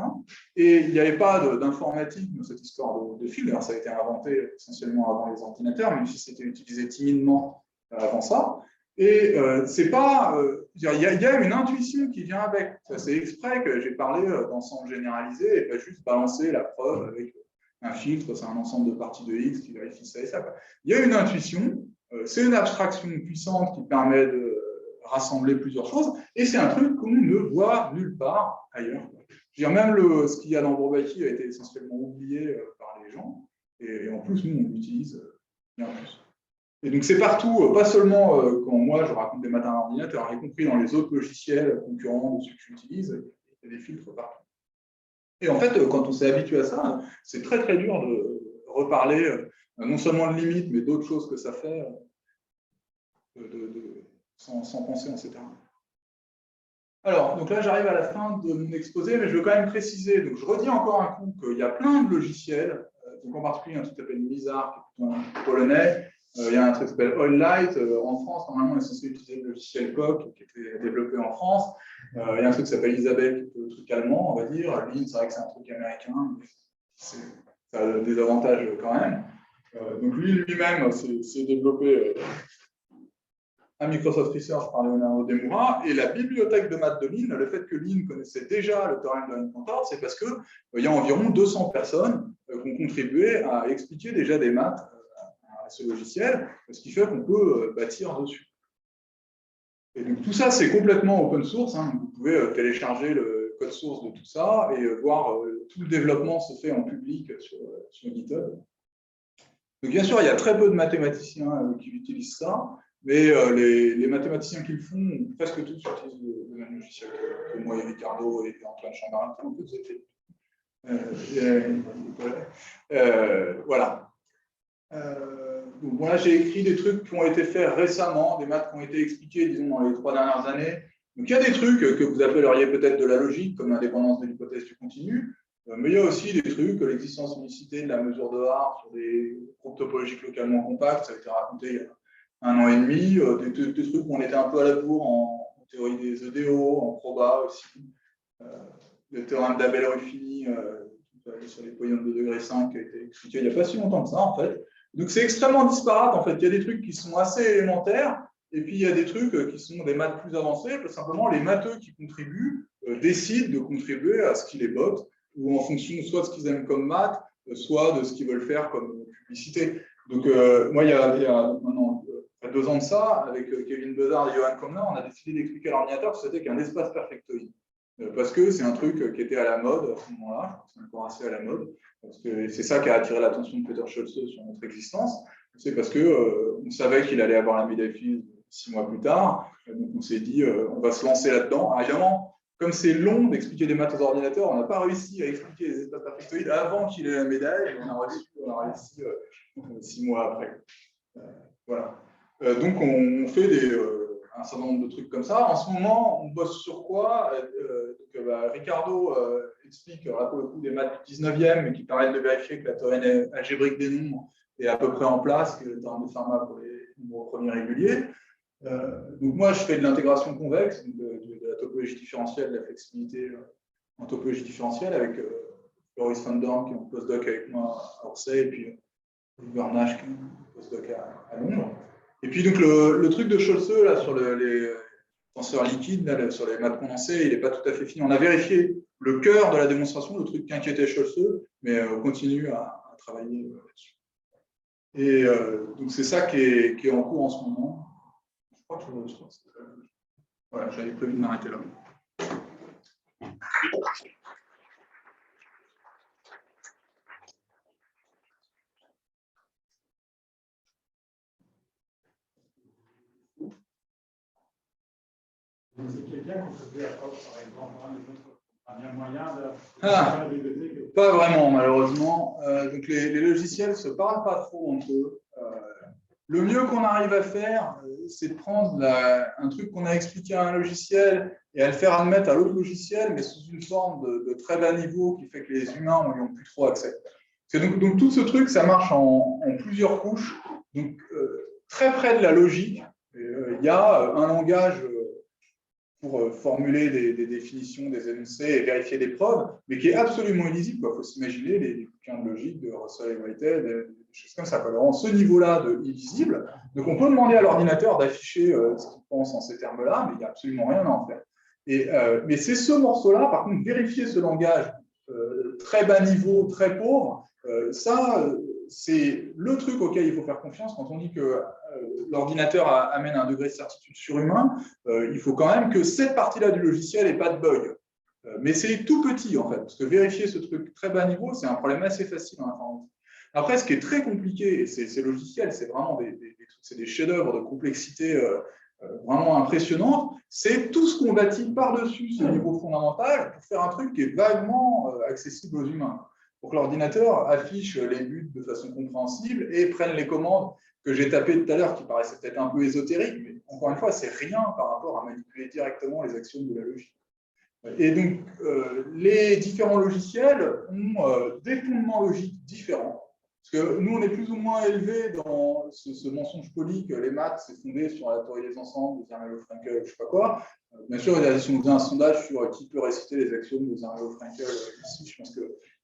et il n'y avait pas d'informatique dans cette histoire de fil. Alors ça a été inventé essentiellement avant les ordinateurs, même si c'était utilisé timidement avant ça. Et c'est pas, il y a une intuition qui vient avec. C'est exprès que j'ai parlé d'ensemble généralisé et pas juste balancer la preuve avec un filtre, c'est un ensemble de parties de x qui vérifie ça et ça. Il y a une intuition, c'est une abstraction puissante qui permet de rassembler plusieurs choses, et c'est un truc qu'on ne voit nulle part ailleurs. Je veux dire, même ce qu'il y a dans Bourbaki a été essentiellement oublié par les gens, et en plus, nous, on l'utilise bien plus. Et donc, c'est partout, pas seulement quand moi, je raconte des maths à un ordinateur, y compris dans les autres logiciels concurrents de ceux que j'utilise, il y a des filtres partout. Et en fait, quand on s'est habitué à ça, c'est très, très dur de reparler non seulement de limites, mais d'autres choses que ça fait sans penser en ces termes. Alors, donc là, j'arrive à la fin de mon exposé, mais je veux quand même préciser, donc je redis encore un coup qu'il y a plein de logiciels, donc en particulier un truc qui s'appelle Mizar, qui est plutôt un polonais, il y a un truc qui s'appelle Oil Light en France, normalement on est censé utiliser le logiciel Coq, qui était développé en France, il y a un truc qui s'appelle Isabelle, qui est un truc allemand, on va dire, Lean, c'est vrai que c'est un truc américain, mais ça a des avantages quand même. Donc lui-même s'est développé à Microsoft Research par Leonardo Demura, et la bibliothèque de maths de Lean, le fait que Lean connaissait déjà le théorème de Hein-Cantor, c'est parce qu'il y a environ 200 personnes qui ont contribué à expliquer déjà des maths à ce logiciel, ce qui fait qu'on peut bâtir dessus. Et donc tout ça, c'est complètement open source, vous pouvez télécharger le code source de tout ça et voir tout le développement se fait en public sur GitHub. Donc bien sûr, il y a très peu de mathématiciens qui utilisent ça, mais les mathématiciens qui le font, presque tous utilisent le même logiciel que moi et Ricardo et Antoine Chambarin, un peu voilà. Donc voilà, j'ai écrit des trucs qui ont été faits récemment, des maths qui ont été expliqués, disons, dans les 3 dernières années. Donc il y a des trucs que vous appelleriez peut-être de la logique, comme l'indépendance de l'hypothèse du continu, mais il y a aussi des trucs, l'existence unicité de la mesure de Hart sur des groupes topologiques localement compacts, ça a été raconté il y a 1 an et demi, des trucs où on était un peu à la bourre en théorie des EDO, en proba aussi, le théorème d'Abel-Ruffini sur les polynomes de degré 5 qui a été expliqué il n'y a pas si longtemps que ça, en fait. Donc c'est extrêmement disparate, en fait. Il y a des trucs qui sont assez élémentaires, et puis il y a des trucs qui sont des maths plus avancés, parce que simplement les matheux qui contribuent décident de contribuer à ce qui les botte, ou en fonction soit de ce qu'ils aiment comme maths, soit de ce qu'ils veulent faire comme publicité. Donc, moi, il y a maintenant 2 ans de ça, avec Kevin Bedard et Johan Komner, on a décidé d'expliquer à l'ordinateur ce que c'était qu'un espace perfectoïde. Parce que c'est un truc qui était à la mode à ce moment-là, je crois que c'est encore assez à la mode, parce que c'est ça qui a attiré l'attention de Peter Schulze sur notre existence. C'est parce que on savait qu'il allait avoir la médaille Fields 6 mois plus tard, donc on s'est dit on va se lancer là-dedans. Alors, évidemment, comme c'est long d'expliquer des maths aux ordinateurs, on n'a pas réussi à expliquer les espaces perfectoïdes avant qu'il ait la médaille, et on a réussi 6 mois après. Voilà. Donc on fait un certain nombre de trucs comme ça. En ce moment, on bosse sur quoi? Ricardo explique, là pour le coup, des maths du 19e, mais qui permettent de vérifier que la théorie algébrique des nombres est à peu près en place, que le théorème de Fermat pour les nombres premiers réguliers. Donc moi, je fais de l'intégration convexe, de la topologie différentielle, de la flexibilité en topologie différentielle, avec Floris van Dorn, qui est en postdoc avec moi à Orsay, et puis Oliver Nash, qui est en postdoc à Londres. Et puis donc le truc de Schulze là, sur les tenseurs liquides, là, sur les maths condensées, il n'est pas tout à fait fini. On a vérifié le cœur de la démonstration, le truc qui inquiétait Schulze, mais on continue à travailler là-dessus. Et donc c'est ça qui est en cours en ce moment. Je crois que c'est ça. Voilà, j'avais prévu de m'arrêter là. C'est quelqu'un qu'on faisait à par exemple, un bien moyen de... Pas vraiment, malheureusement. Donc les logiciels ne se parlent pas trop entre eux. Le mieux qu'on arrive à faire, c'est de prendre un truc qu'on a expliqué à un logiciel et à le faire admettre à l'autre logiciel, mais sous une forme de très bas niveau qui fait que les humains n'y ont plus trop accès. Donc tout ce truc, ça marche en plusieurs couches. Donc très près de la logique, il y a un langage pour formuler des définitions, des énoncés et vérifier des preuves, mais qui est absolument illisible. Il faut s'imaginer les bouquins de logique de Russell et Whitehead, des choses comme ça. Vraiment, ce niveau-là de illisible. Donc, on peut demander à l'ordinateur d'afficher ce qu'il pense en ces termes-là, mais il n'y a absolument rien à en faire. Mais c'est ce morceau-là, par contre, vérifier ce langage très bas niveau, très pauvre, c'est le truc auquel il faut faire confiance quand on dit que l'ordinateur amène un degré de certitude surhumain. Il faut quand même que cette partie-là du logiciel n'ait pas de bug. Mais c'est tout petit, en fait, parce que vérifier ce truc très bas niveau, c'est un problème assez facile en informatique. Après, ce qui est très compliqué, ces logiciels, c'est vraiment des chefs-d'œuvre de complexité vraiment impressionnante, c'est tout ce qu'on bâtit par-dessus ce niveau fondamental pour faire un truc qui est vaguement accessible aux humains. Pour que l'ordinateur affiche les buts de façon compréhensible et prenne les commandes que j'ai tapées tout à l'heure, qui paraissaient peut-être un peu ésotériques, mais encore une fois, c'est rien par rapport à manipuler directement les axiomes de la logique. Et donc, les différents logiciels ont des fondements logiques différents. Parce que nous, on est plus ou moins élevés dans ce mensonge poli que les maths, c'est fondé sur la théorie des ensembles, de Zermelo-Fraenkel, je ne sais pas quoi. Bien sûr, si on faisait un sondage sur qui peut réciter les axiomes de Zermelo-Fraenkel ici, je pense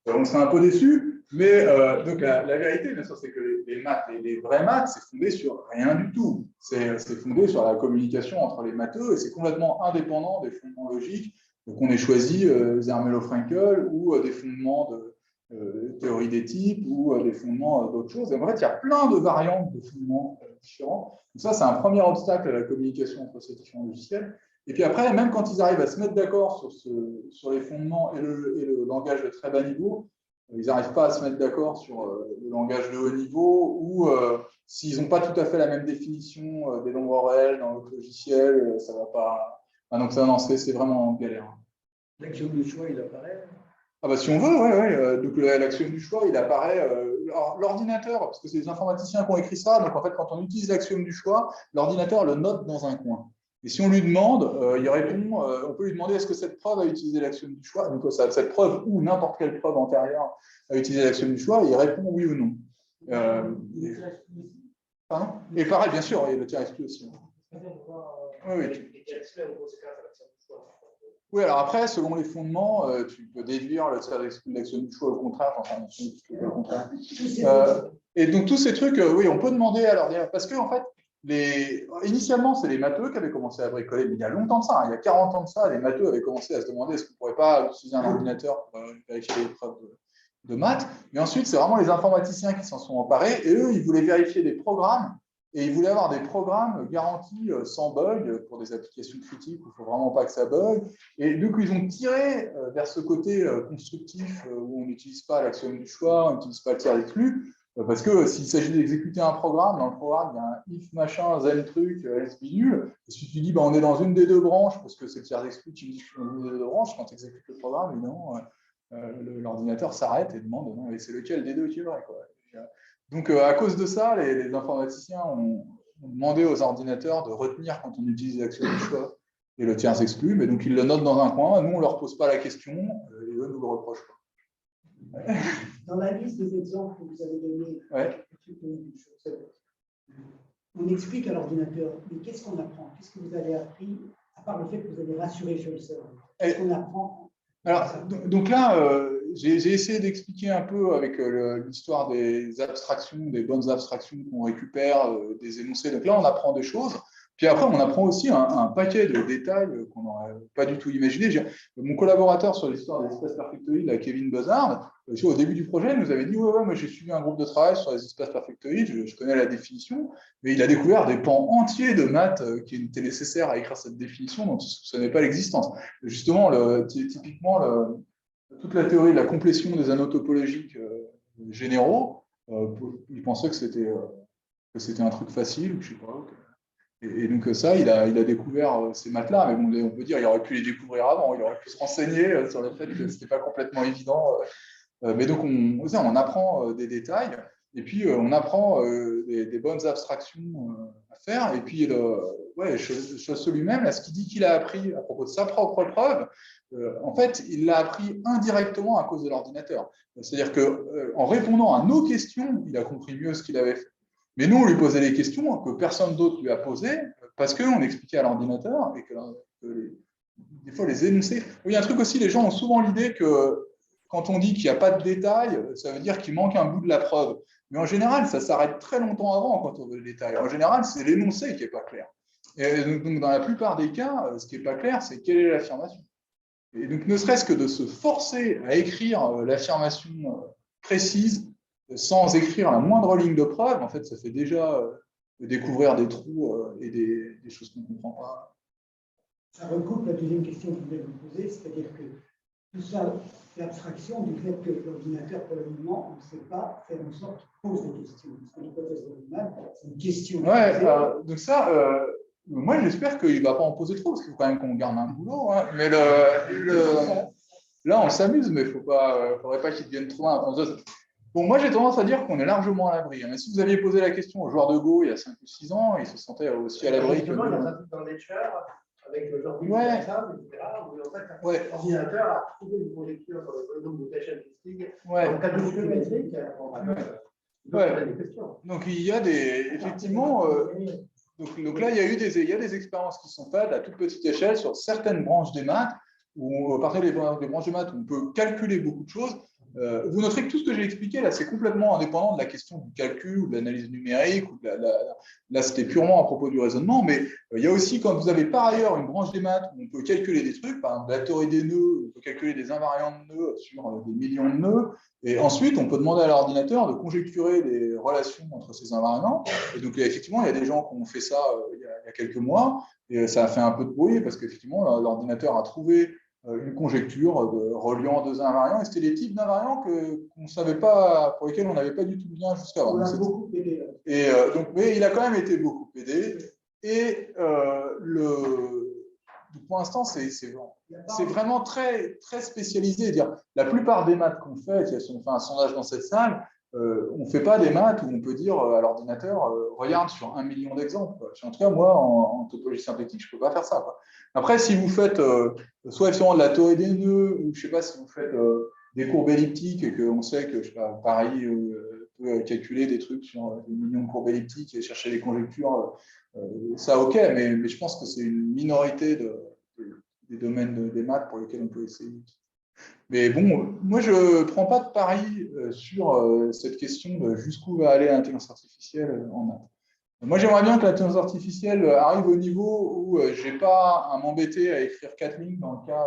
qu'on serait un peu déçus. Mais donc la vérité, bien sûr, c'est que les maths, les vraies maths, c'est fondé sur rien du tout. C'est fondé sur la communication entre les matheux et c'est complètement indépendant des fondements logiques. Donc on ait choisi Zermelo-Fraenkel ou des fondements de théorie des types ou des fondements d'autres choses. Et en fait, il y a plein de variantes de fondements différents. Donc ça, c'est un premier obstacle à la communication entre ces différents logiciels. Et puis après, même quand ils arrivent à se mettre d'accord sur les fondements et le langage de très bas niveau, ils n'arrivent pas à se mettre d'accord sur le langage de haut niveau ou s'ils n'ont pas tout à fait la même définition des nombres réels dans l'autre logiciel, ça ne va pas... Ah, donc ça, non, c'est vraiment galère. L'axiome du choix, il apparaît. Ah bah si on veut, ouais. Donc l'axiome du choix, il apparaît. L'ordinateur, parce que c'est les informaticiens qui ont écrit ça, donc en fait, quand on utilise l'axiome du choix, l'ordinateur le note dans un coin. Et si on lui demande, il répond, on peut lui demander est-ce que cette preuve a utilisé l'axiome du choix, donc cette preuve ou n'importe quelle preuve antérieure a utilisé l'axiome du choix, et il répond oui ou non. Pardon ? Et pareil, bien sûr, et le tiers exclu aussi. Oui. Oui, alors après, selon les fondements, tu peux déduire le tiers exclu de l'axiome du choix au contraire, enfin, au contraire. Et donc, tous ces trucs, oui, on peut demander à l'ordinateur, parce que, en fait, initialement, c'est les matheux qui avaient commencé à bricoler, mais il y a longtemps de ça, hein, il y a 40 ans de ça, les matheux avaient commencé à se demander est-ce qu'on ne pourrait pas utiliser un ordinateur pour vérifier les preuves de maths. Mais ensuite, c'est vraiment les informaticiens qui s'en sont emparés. Et eux, ils voulaient vérifier des programmes. Et ils voulaient avoir des programmes garantis sans bug pour des applications critiques où il ne faut vraiment pas que ça bug. Et donc, ils ont tiré vers ce côté constructif où on n'utilise pas l'axiome du choix, on n'utilise pas le tiers exclu. Parce que s'il s'agit d'exécuter un programme, dans le programme, il y a un if machin, zen truc, else bidule. Et si tu dis, on est dans une des deux branches, parce que c'est le tiers exclu qui dit que je suis dans une des deux branches, quand tu exécutes le programme, évidemment, l'ordinateur s'arrête et demande, non, c'est lequel des deux qui est vrai, quoi. Donc, à cause de ça, les informaticiens ont demandé aux ordinateurs de retenir quand on utilise l'axiome du choix et le tiers exclu, mais donc ils le notent dans un coin, nous, on ne leur pose pas la question, et eux nous le reprochent pas. Ouais. Dans la liste des exemples que vous avez donnés, Ouais. on explique à l'ordinateur, mais qu'est-ce qu'on apprend? Qu'est-ce que vous avez appris, à part le fait que vous avez rassuré sur le cerveau? Qu'est-ce qu'on apprend? Alors, donc là, j'ai essayé d'expliquer un peu avec l'histoire des abstractions, des bonnes abstractions qu'on récupère, des énoncés. Donc là, on apprend des choses. Puis après, on apprend aussi un paquet de détails qu'on n'aurait pas du tout imaginé. Mon collaborateur sur l'histoire des espaces perfectoïdes, Kevin Buzzard, au début du projet, il nous avait dit ouais, moi j'ai suivi un groupe de travail sur les espaces perfectoïdes, je connais la définition, mais il a découvert des pans entiers de maths qui étaient nécessaires à écrire cette définition dont il ne soupçonnait pas l'existence. Justement, typiquement, toute la théorie de la complétion des anneaux topologiques généraux, il pensait que c'était un truc facile, je ne sais pas. Et donc ça, il a découvert ces maths-là, mais bon, on peut dire qu'il aurait pu les découvrir avant, il aurait pu se renseigner sur le fait que ce n'était pas complètement évident. Mais donc on apprend des détails, et puis on apprend des bonnes abstractions à faire, et puis Chosseux lui-même, là, ce qu'il dit qu'il a appris à propos de sa propre preuve, en fait, il l'a appris indirectement à cause de l'ordinateur. C'est-à-dire qu'en répondant à nos questions, il a compris mieux ce qu'il avait fait. Mais nous, on lui posait des questions que personne d'autre lui a posées, parce qu'on expliquait à l'ordinateur, et que des fois, les énoncés... Il y a un truc aussi, les gens ont souvent l'idée que quand on dit qu'il n'y a pas de détails, ça veut dire qu'il manque un bout de la preuve. Mais en général, ça s'arrête très longtemps avant quand on veut le détail. En général, c'est l'énoncé qui n'est pas clair. Et donc, dans la plupart des cas, ce qui n'est pas clair, c'est quelle est l'affirmation. Et donc, ne serait-ce que de se forcer à écrire l'affirmation précise, sans écrire la moindre ligne de preuve, en fait, ça fait déjà découvrir des trous et des choses qu'on ne comprend pas. Ça recoupe la deuxième question que vous voulez vous poser, c'est-à-dire que tout ça, c'est l'abstraction du fait que l'ordinateur, pour le moment, on ne sait pas faire en sorte qu'il pose des questions. Parce que l'hypothèse de Riemann, c'est une question. Ouais, donc ça, moi, j'espère qu'il ne va pas en poser trop, parce qu'il faut quand même qu'on garde un boulot. Hein. Mais là, on s'amuse, mais il ne faudrait pas qu'il devienne trop un. Bon, moi, j'ai tendance à dire qu'on est largement à l'abri. Mais si vous aviez posé la question aux joueurs de Go il y a 5 ou 6 ans, ils se sentaient aussi à l'abri que nous. Il y a un truc dans Nature, avec le genre de etc., où en fait, l'ordinateur a trouvé une conjecture sur le polynôme de Cachet Listing en cas de géométrique. Donc, il y a effectivement. Donc là, il y a des expériences qui sont faites à toute petite échelle sur certaines branches des maths, où à partir des branches des maths, on peut calculer beaucoup de choses. Vous noterez que tout ce que j'ai expliqué là, c'est complètement indépendant de la question du calcul ou de l'analyse numérique. Là, c'était purement à propos du raisonnement, mais il y a aussi, quand vous avez par ailleurs une branche des maths où on peut calculer des trucs, par exemple la théorie des nœuds, on peut calculer des invariants de nœuds sur des millions de nœuds, et ensuite on peut demander à l'ordinateur de conjecturer les relations entre ces invariants. Et donc effectivement, il y a des gens qui ont fait ça il y a quelques mois, et ça a fait un peu de bruit parce qu'effectivement, l'ordinateur a trouvé une conjecture reliant deux invariants, et c'était des types d'invariants qu'on ne savait pas, pour lesquels on n'avait pas du tout de lien jusqu'avant. On a beaucoup aidé. Et mais il a quand même été beaucoup aidé. Et pour l'instant, c'est vraiment très, très spécialisé. Dire, la plupart des maths qu'on fait, si on fait un sondage dans cette salle, on ne fait pas des maths où on peut dire à l'ordinateur, regarde sur 1 million d'exemples. En tout cas, moi, en topologie symplectique, je ne peux pas faire ça. Quoi. Après, si vous faites soit effectivement de la théorie des nœuds, ou je ne sais pas si vous faites des courbes elliptiques et qu'on sait que, je sais pas, Paris peut calculer des trucs sur des millions de courbes elliptiques et chercher des conjectures, ça, ok, mais je pense que c'est une minorité des domaines des maths pour lesquels on peut essayer. Mais bon, moi, je ne prends pas de pari sur cette question de jusqu'où va aller l'intelligence artificielle en maths. Moi, j'aimerais bien que l'intelligence artificielle arrive au niveau où je n'ai pas à m'embêter à écrire 4 lignes dans le cas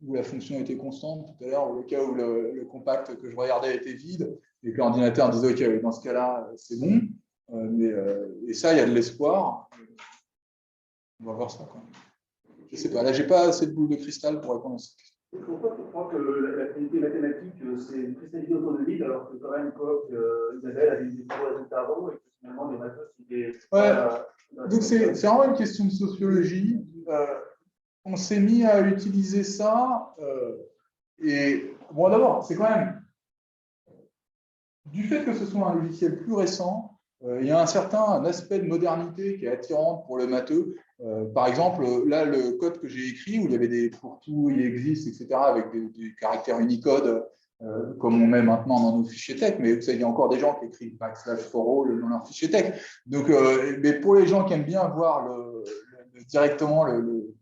où la fonction était constante tout à l'heure, ou le cas où le compact que je regardais était vide, et que l'ordinateur disait OK, dans ce cas-là, c'est bon. Et ça, il y a de l'espoir. On va voir ça. Quoi. Je ne sais pas, là, je n'ai pas assez de boule de cristal pour répondre à cette question. Pourquoi tu crois que la qualité mathématique, c'est une cristallisée autour de vide, alors que quand même, Koch, Isabelle avait des bons résultats avant, et que finalement, les maths, c'était... Donc, c'est vraiment une question de sociologie. On s'est mis à utiliser ça. Et bon, d'abord, c'est quand même... Du fait que ce soit un logiciel plus récent, il y a un certain aspect de modernité qui est attirant pour le matheux. Par exemple, là, le code que j'ai écrit, où il y avait des pour tout, il existe, etc., avec des caractères Unicode, comme on met maintenant dans nos fichiers texte, mais vous savez, il y a encore des gens qui écrivent /for all dans leur fichier texte. Donc, mais pour les gens qui aiment bien voir directement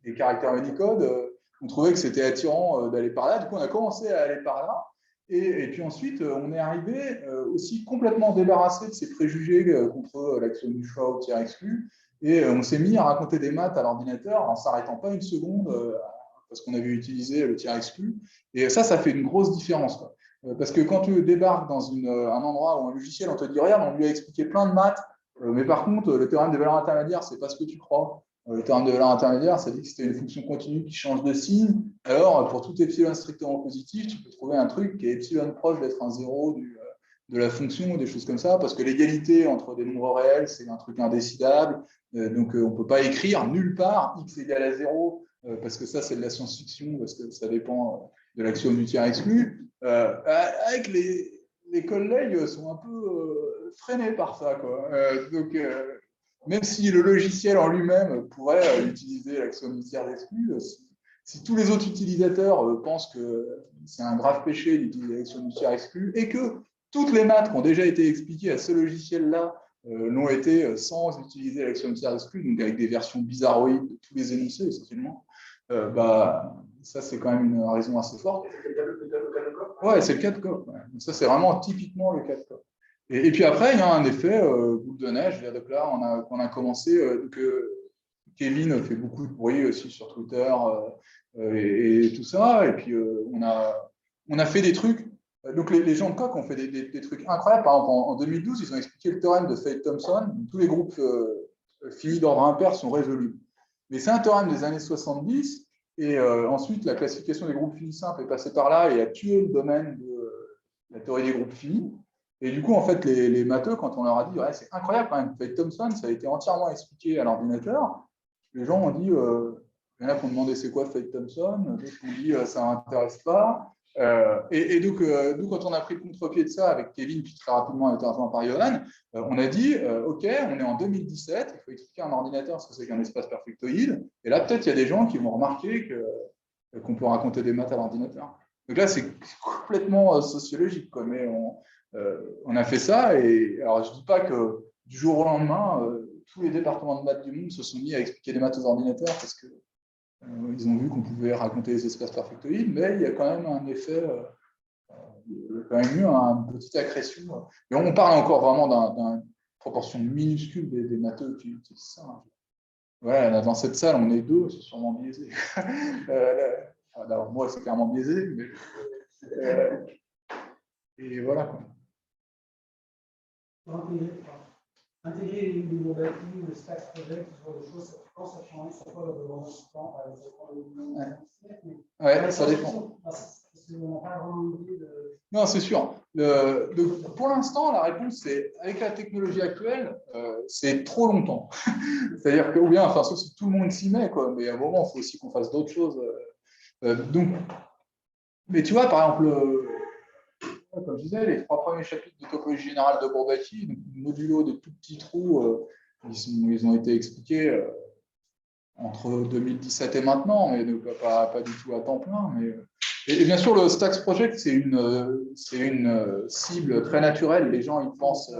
les caractères Unicode, on trouvait que c'était attirant d'aller par là. Du coup, on a commencé à aller par là. Et puis ensuite, on est arrivé aussi complètement débarrassé de ces préjugés contre l'axiome du choix au tiers exclu. Et on s'est mis à raconter des maths à l'ordinateur en ne s'arrêtant pas une seconde parce qu'on avait utilisé le tiers exclu. Et ça fait une grosse différence. Quoi. Parce que quand tu débarques dans un endroit ou un logiciel, on te dit, regarde, on lui a expliqué plein de maths, mais par contre, le théorème des valeurs intermédiaires, c'est pas ce que tu crois. Le théorème de valeur intermédiaire, ça dit que c'était une fonction continue qui change de signe. Alors, pour tout epsilon strictement positif, tu peux trouver un truc qui est epsilon proche d'être un zéro de la fonction ou des choses comme ça, parce que l'égalité entre des nombres réels, c'est un truc indécidable. Donc, on ne peut pas écrire nulle part x égale à 0, parce que ça, c'est de la science-fiction, parce que ça dépend de l'axiome du tiers exclu. Avec les collègues sont un peu freinés par ça, quoi. Donc, même si le logiciel en lui-même pourrait utiliser l'axiome du tiers exclu, si tous les autres utilisateurs pensent que c'est un grave péché d'utiliser l'axiome du tiers exclu et que toutes les maths qui ont déjà été expliquées à ce logiciel-là l'ont été sans utiliser l'axiome du tiers exclu, donc avec des versions bizarroïdes de tous les énoncés essentiellement, ça c'est quand même une raison assez forte. Ouais, c'est le cas de Koch. Ouais. Donc ça c'est vraiment typiquement le cas de Koch. Et puis après, il y a un effet boule de neige. Donc là, on a commencé, Kevin fait beaucoup de bruit aussi sur Twitter et tout ça. Et puis, on a fait des trucs. Donc, les gens de Koch ont fait des trucs incroyables. Par exemple, en 2012, ils ont expliqué le théorème de Feit-Thompson. Tous les groupes finis d'ordre impair sont résolus. Mais c'est un théorème des années 70. Et ensuite, la classification des groupes finis simples est passée par là et a tué le domaine de la théorie des groupes finis. Et du coup, en fait, les matheux, quand on leur a dit, ouais, c'est incroyable quand même, Feit-Thompson, ça a été entièrement expliqué à l'ordinateur. Les gens ont dit, il y en a qui ont demandé c'est quoi Feit-Thompson, d'autres qui ont dit ça ne m'intéresse pas. Et donc, nous, quand on a pris le contre-pied de ça avec Kevin, puis très rapidement on a été rejoint par Johan, on a dit, OK, on est en 2017, il faut expliquer à un ordinateur ce que c'est qu'un espace perfectoïde. Et là, peut-être, il y a des gens qui vont remarquer qu'on peut raconter des maths à l'ordinateur. Donc là, c'est complètement sociologique, quoi, mais on a fait ça. Et alors, je ne dis pas que du jour au lendemain, tous les départements de maths du monde se sont mis à expliquer des maths aux ordinateurs parce que ils ont vu qu'on pouvait raconter les espaces perfectoïdes, mais il y a quand même un effet, il y a quand même eu une petite accrétion. Et on parle encore vraiment d'une proportion minuscule des matheux qui utilisent ça. Voilà, dans cette salle, on est deux, c'est sûrement biaisé. Alors, moi, c'est clairement biaisé, mais. Et voilà, quoi. Intégrer les nouveaux bâtis, le stack project, ce genre de choses, quand ça change, ça peut avoir du temps, par exemple. Ouais, ça dépend. Non, c'est sûr. Pour l'instant, la réponse, c'est avec la technologie actuelle, c'est trop longtemps. C'est-à-dire que, ou bien, enfin, sauf si tout le monde s'y met, quoi, mais à un moment, il faut aussi qu'on fasse d'autres choses. Donc, mais tu vois, par exemple, comme je disais, les 3 premiers chapitres de topologie générale de Bourbaki, donc modulo des tout petits trous, ils ont été expliqués entre 2017 et maintenant, mais donc pas du tout à temps plein. Mais, et bien sûr, le Stacks Project, c'est une cible très naturelle. Les gens, ils pensent.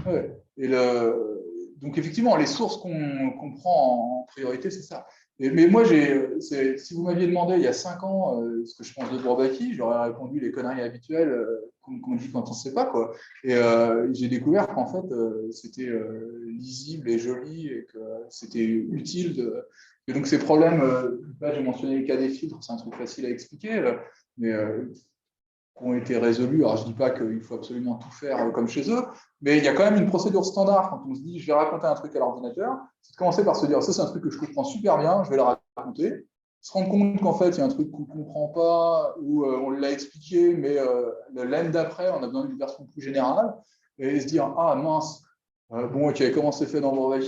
Ouais. Et donc, effectivement, les sources qu'on prend en priorité, c'est ça. Mais moi, si vous m'aviez demandé il y a 5 ans ce que je pense de Bourbaki, j'aurais répondu les conneries habituelles qu'on dit quand on ne sait pas, quoi. Et j'ai découvert qu'en fait, c'était lisible et joli et que c'était utile Et donc ces problèmes, là j'ai mentionné les cas des filtres, c'est un truc facile à expliquer, mais qui ont été résolus. Alors je ne dis pas qu'il faut absolument tout faire comme chez eux, mais il y a quand même une procédure standard quand on se dit je vais raconter un truc à l'ordinateur, c'est de commencer par se dire ça c'est un truc que je comprends super bien, je vais le raconter. Se rendre compte qu'en fait il y a un truc qu'on ne comprend pas, ou on l'a expliqué, mais la laine d'après, on a besoin d'une version plus générale, et se dire ah mince, bon ok, comment c'est fait dans Brevet?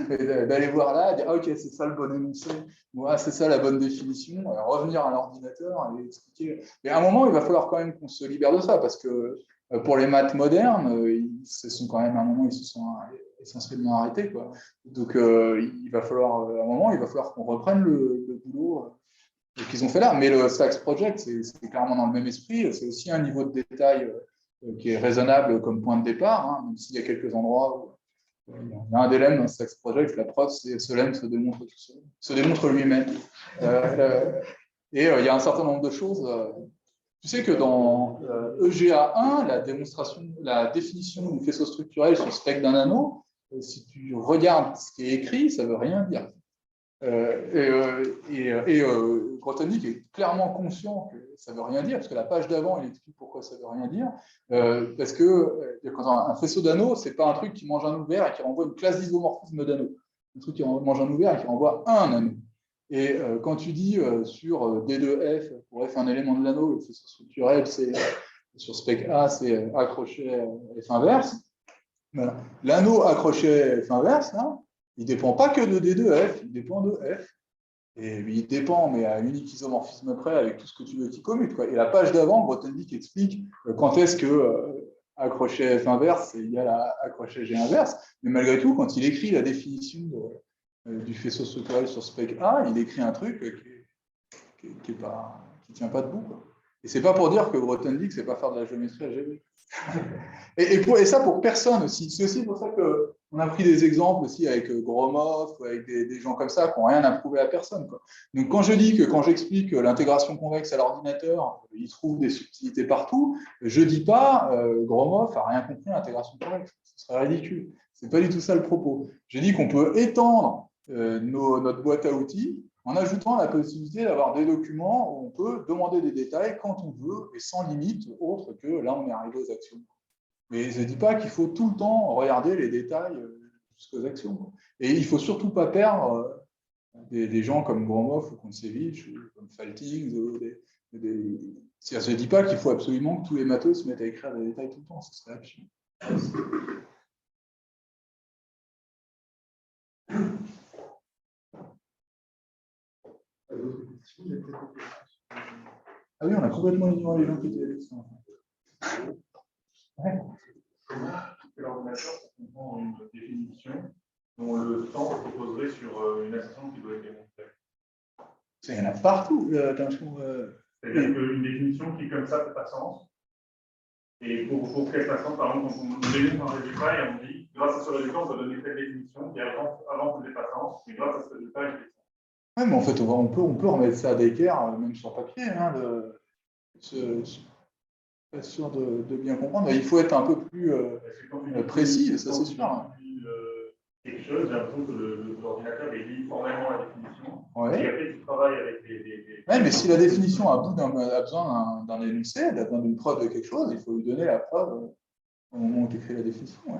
Et d'aller voir là, dire ah, ok, c'est ça le bon énoncé, voilà, c'est ça la bonne définition, revenir à l'ordinateur et expliquer. Et à un moment, il va falloir quand même qu'on se libère de ça, parce que pour les maths modernes, ils se sont quand même, à un moment, ils se sont essentiellement arrêtés, quoi. Donc, il va falloir, à un moment, il va falloir qu'on reprenne le boulot qu'ils ont fait là. Mais le Stacks Project, c'est clairement dans le même esprit, c'est aussi un niveau de détail qui est raisonnable comme point de départ, hein, même s'il y a quelques endroits où il y a un des lemmes dans Stacks Project, la preuve, c'est ce lemme se démontre tout seul, se démontre lui-même. Et il y a un certain nombre de choses. Tu sais que dans EGA1, la définition du faisceau structurel sur le spectre d'un anneau, si tu regardes ce qui est écrit, ça ne veut rien dire. Grothendieck est clairement conscient que ça ne veut rien dire, parce que la page d'avant, il explique pourquoi ça ne veut rien dire. Parce que un faisceau d'anneaux, ce n'est pas un truc qui mange un ouvert et qui renvoie une classe d'isomorphisme d'anneaux. Un truc qui mange un ouvert et qui renvoie un anneau. Et quand tu dis sur D2F, pour F un élément de l'anneau, le faisceau structurel, c'est sur spec A, c'est accroché F inverse. Voilà. L'anneau accroché F inverse, là, il ne dépend pas que de D2F, il dépend de F. Et il dépend, mais à unique isomorphisme près, avec tout ce que tu veux qui commute, quoi. Et la page d'avant, Grothendieck explique quand est-ce que accroché F inverse, c'est égal à accroché G inverse. Mais malgré tout, quand il écrit la définition du faisceau structurel sur spec A, il écrit un truc qui ne tient pas debout, quoi. Et c'est pas pour dire que Grothendieck, c'est pas faire de la géométrie algébrique. Et ça pour personne aussi. C'est aussi pour ça qu'on a pris des exemples aussi avec Gromov, ou avec des gens comme ça qui n'ont rien à prouver à personne, quoi. Donc quand je dis que quand j'explique l'intégration convexe à l'ordinateur, il trouve des subtilités partout, je ne dis pas Gromov n'a rien compris à l'intégration convexe. Ce serait ridicule. Ce n'est pas du tout ça le propos. Je dis qu'on peut étendre notre boîte à outils en ajoutant la possibilité d'avoir des documents où on peut demander des détails quand on veut et sans limite autre que là on est arrivé aux actions. Mais je ne dis pas qu'il faut tout le temps regarder les détails jusqu'aux actions. Et il ne faut surtout pas perdre des gens comme Gromov ou Kontsevich ou comme Faltings. Je ne dis pas qu'il faut absolument que tous les matheux se mettent à écrire des détails tout le temps, ce serait absurde. Ah oui, on a complètement ignoré les gens qui étaient avec ça. Ouais. L'ordinateur, ça comprend une définition dont le temps reposerait sur une assertion qui doit être démontrée. Il y en a partout. C'est-à-dire qu'une définition qui, comme ça, ne fait pas sens. Et pour qu'elle fasse sens, par exemple, quand on démontre un résultat et on dit, grâce à ce résultat, on va donner telle définition qui avant ne faisait pas sens, mais grâce à ce résultat, il fait sens. Oui, mais en fait, on peut remettre ça à d'équerre, même sur papier, hein, pas sûr de bien comprendre. Il faut être un peu plus précis, ça c'est sûr. Quelque chose, j'ai l'impression que l'ordinateur il lit formellement la définition. Ouais. Et après, tu travailles avec des... Oui, mais si la définition a besoin d'un énoncé, elle a besoin d'une preuve de quelque chose, il faut lui donner la preuve au moment où tu écris la définition. Ouais.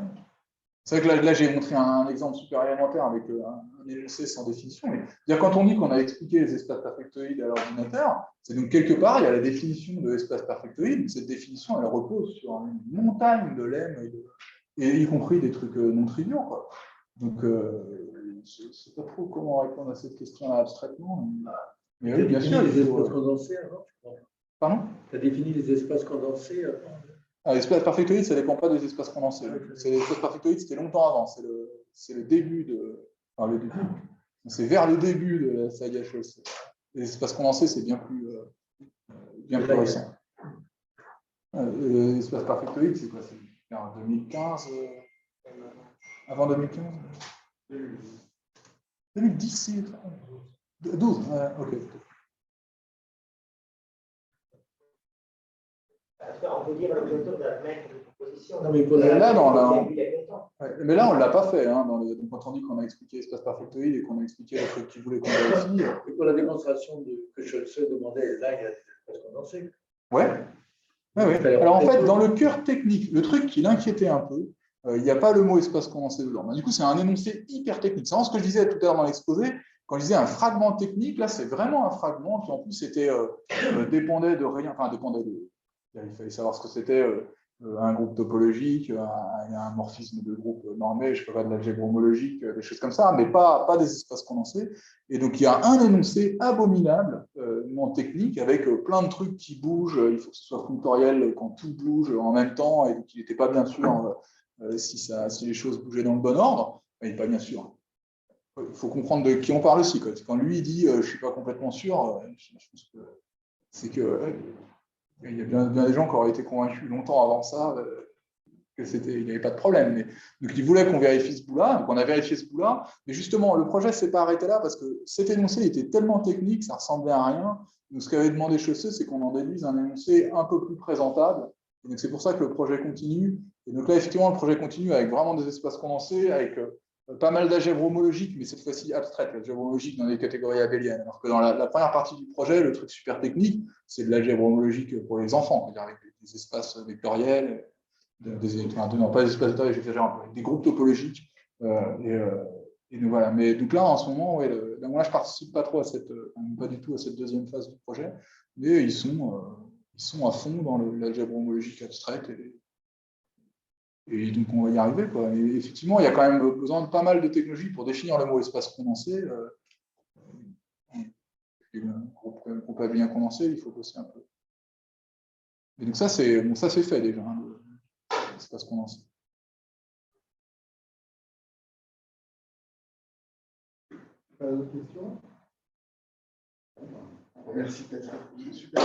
C'est vrai que là j'ai montré un exemple super élémentaire avec un énoncé sans définition. Mais quand on dit qu'on a expliqué les espaces perfectoïdes à l'ordinateur, c'est donc quelque part, il y a la définition de l'espace perfectoïde, mais cette définition, elle repose sur une montagne de lemmes, et y compris des trucs non triviaux, quoi. Donc, je ne sais pas trop comment répondre à cette question-là abstraitement. Mais oui, bien sûr. Les espaces condensés avant, je crois. Pardon ? Tu as défini les espaces condensés avant. L'espace perfectoïde, ça ne dépend pas des espaces condensés. L'espace perfectoïde, c'était longtemps avant. C'est le début de. Enfin, le début. C'est vers le début de la saga Chaussée. Les espaces condensés, c'est bien plus récent. L'espace perfectoïde, c'est quoi? C'est en 2015. Avant 2015 2010, c'est 12, ok. On peut dire à l'ordinateur d'admettre de proposer coefficients. Non, mais là, Mais là, on ne l'a pas fait. Hein, quand on dit qu'on a expliqué l'espace perfectoïde et qu'on a expliqué le truc qu'il voulait qu'on vérifie. Et pour la démonstration que Schulze demandait, là, il y a des espaces condensés. Ouais. Alors en fait, dans le cœur technique, le truc qui l'inquiétait un peu, il n'y a pas le mot espace condensé dedans. Du coup, c'est un énoncé hyper technique. C'est vraiment ce que je disais tout à l'heure dans l'exposé. Quand je disais un fragment technique, là, c'est vraiment un fragment qui, en plus, dépendait de rien. Enfin, il fallait savoir ce que c'était un groupe topologique, un morphisme de groupe normé, je ne sais pas, de l'algèbre homologique, des choses comme ça, mais pas des espaces condensés. Et donc, il y a un énoncé abominable, technique, avec plein de trucs qui bougent. Il faut que ce soit fonctoriel quand tout bouge en même temps, et donc il n'était pas bien sûr si les choses bougeaient dans le bon ordre. Il n'est pas bien sûr. Il faut comprendre de qui on parle aussi. Quand lui dit je ne suis pas complètement sûr, je pense que c'est que il y a bien des gens qui auraient été convaincus longtemps avant ça qu'il n'y avait pas de problème. Donc il voulait qu'on vérifie ce bout-là, donc on a vérifié ce bout-là, mais justement le projet ne s'est pas arrêté là parce que cet énoncé était tellement technique, ça ressemblait à rien. Donc ce qu'avait demandé Chaussée, c'est qu'on en déduise un énoncé un peu plus présentable. Et donc c'est pour ça que le projet continue. Et donc là, effectivement, le projet continue avec vraiment des espaces condensés, avec pas mal d'algèbres homologiques, mais cette fois-ci abstraites, l'algèbre homologique dans les catégories abéliennes. Alors que dans la première partie du projet, le truc super technique, c'est de l'algèbre homologique pour les enfants, c'est-à-dire avec des espaces vectoriels, non pas des espaces vectoriels, j'exagère un peu, avec des groupes topologiques. Et donc voilà. Mais donc là, en ce moment, moi, je ne participe pas trop pas du tout à cette deuxième phase du projet, mais ils sont à fond dans l'algèbre homologique abstraite. Et donc, on va y arriver, quoi. Et effectivement, il y a quand même besoin de pas mal de technologies pour définir le mot espace condensé. Un groupe bien condensé, il faut bosser un peu. Et donc, ça, c'est fait déjà, hein, l'espace condensé. Pas d'autres questions? Merci, Petra. Super.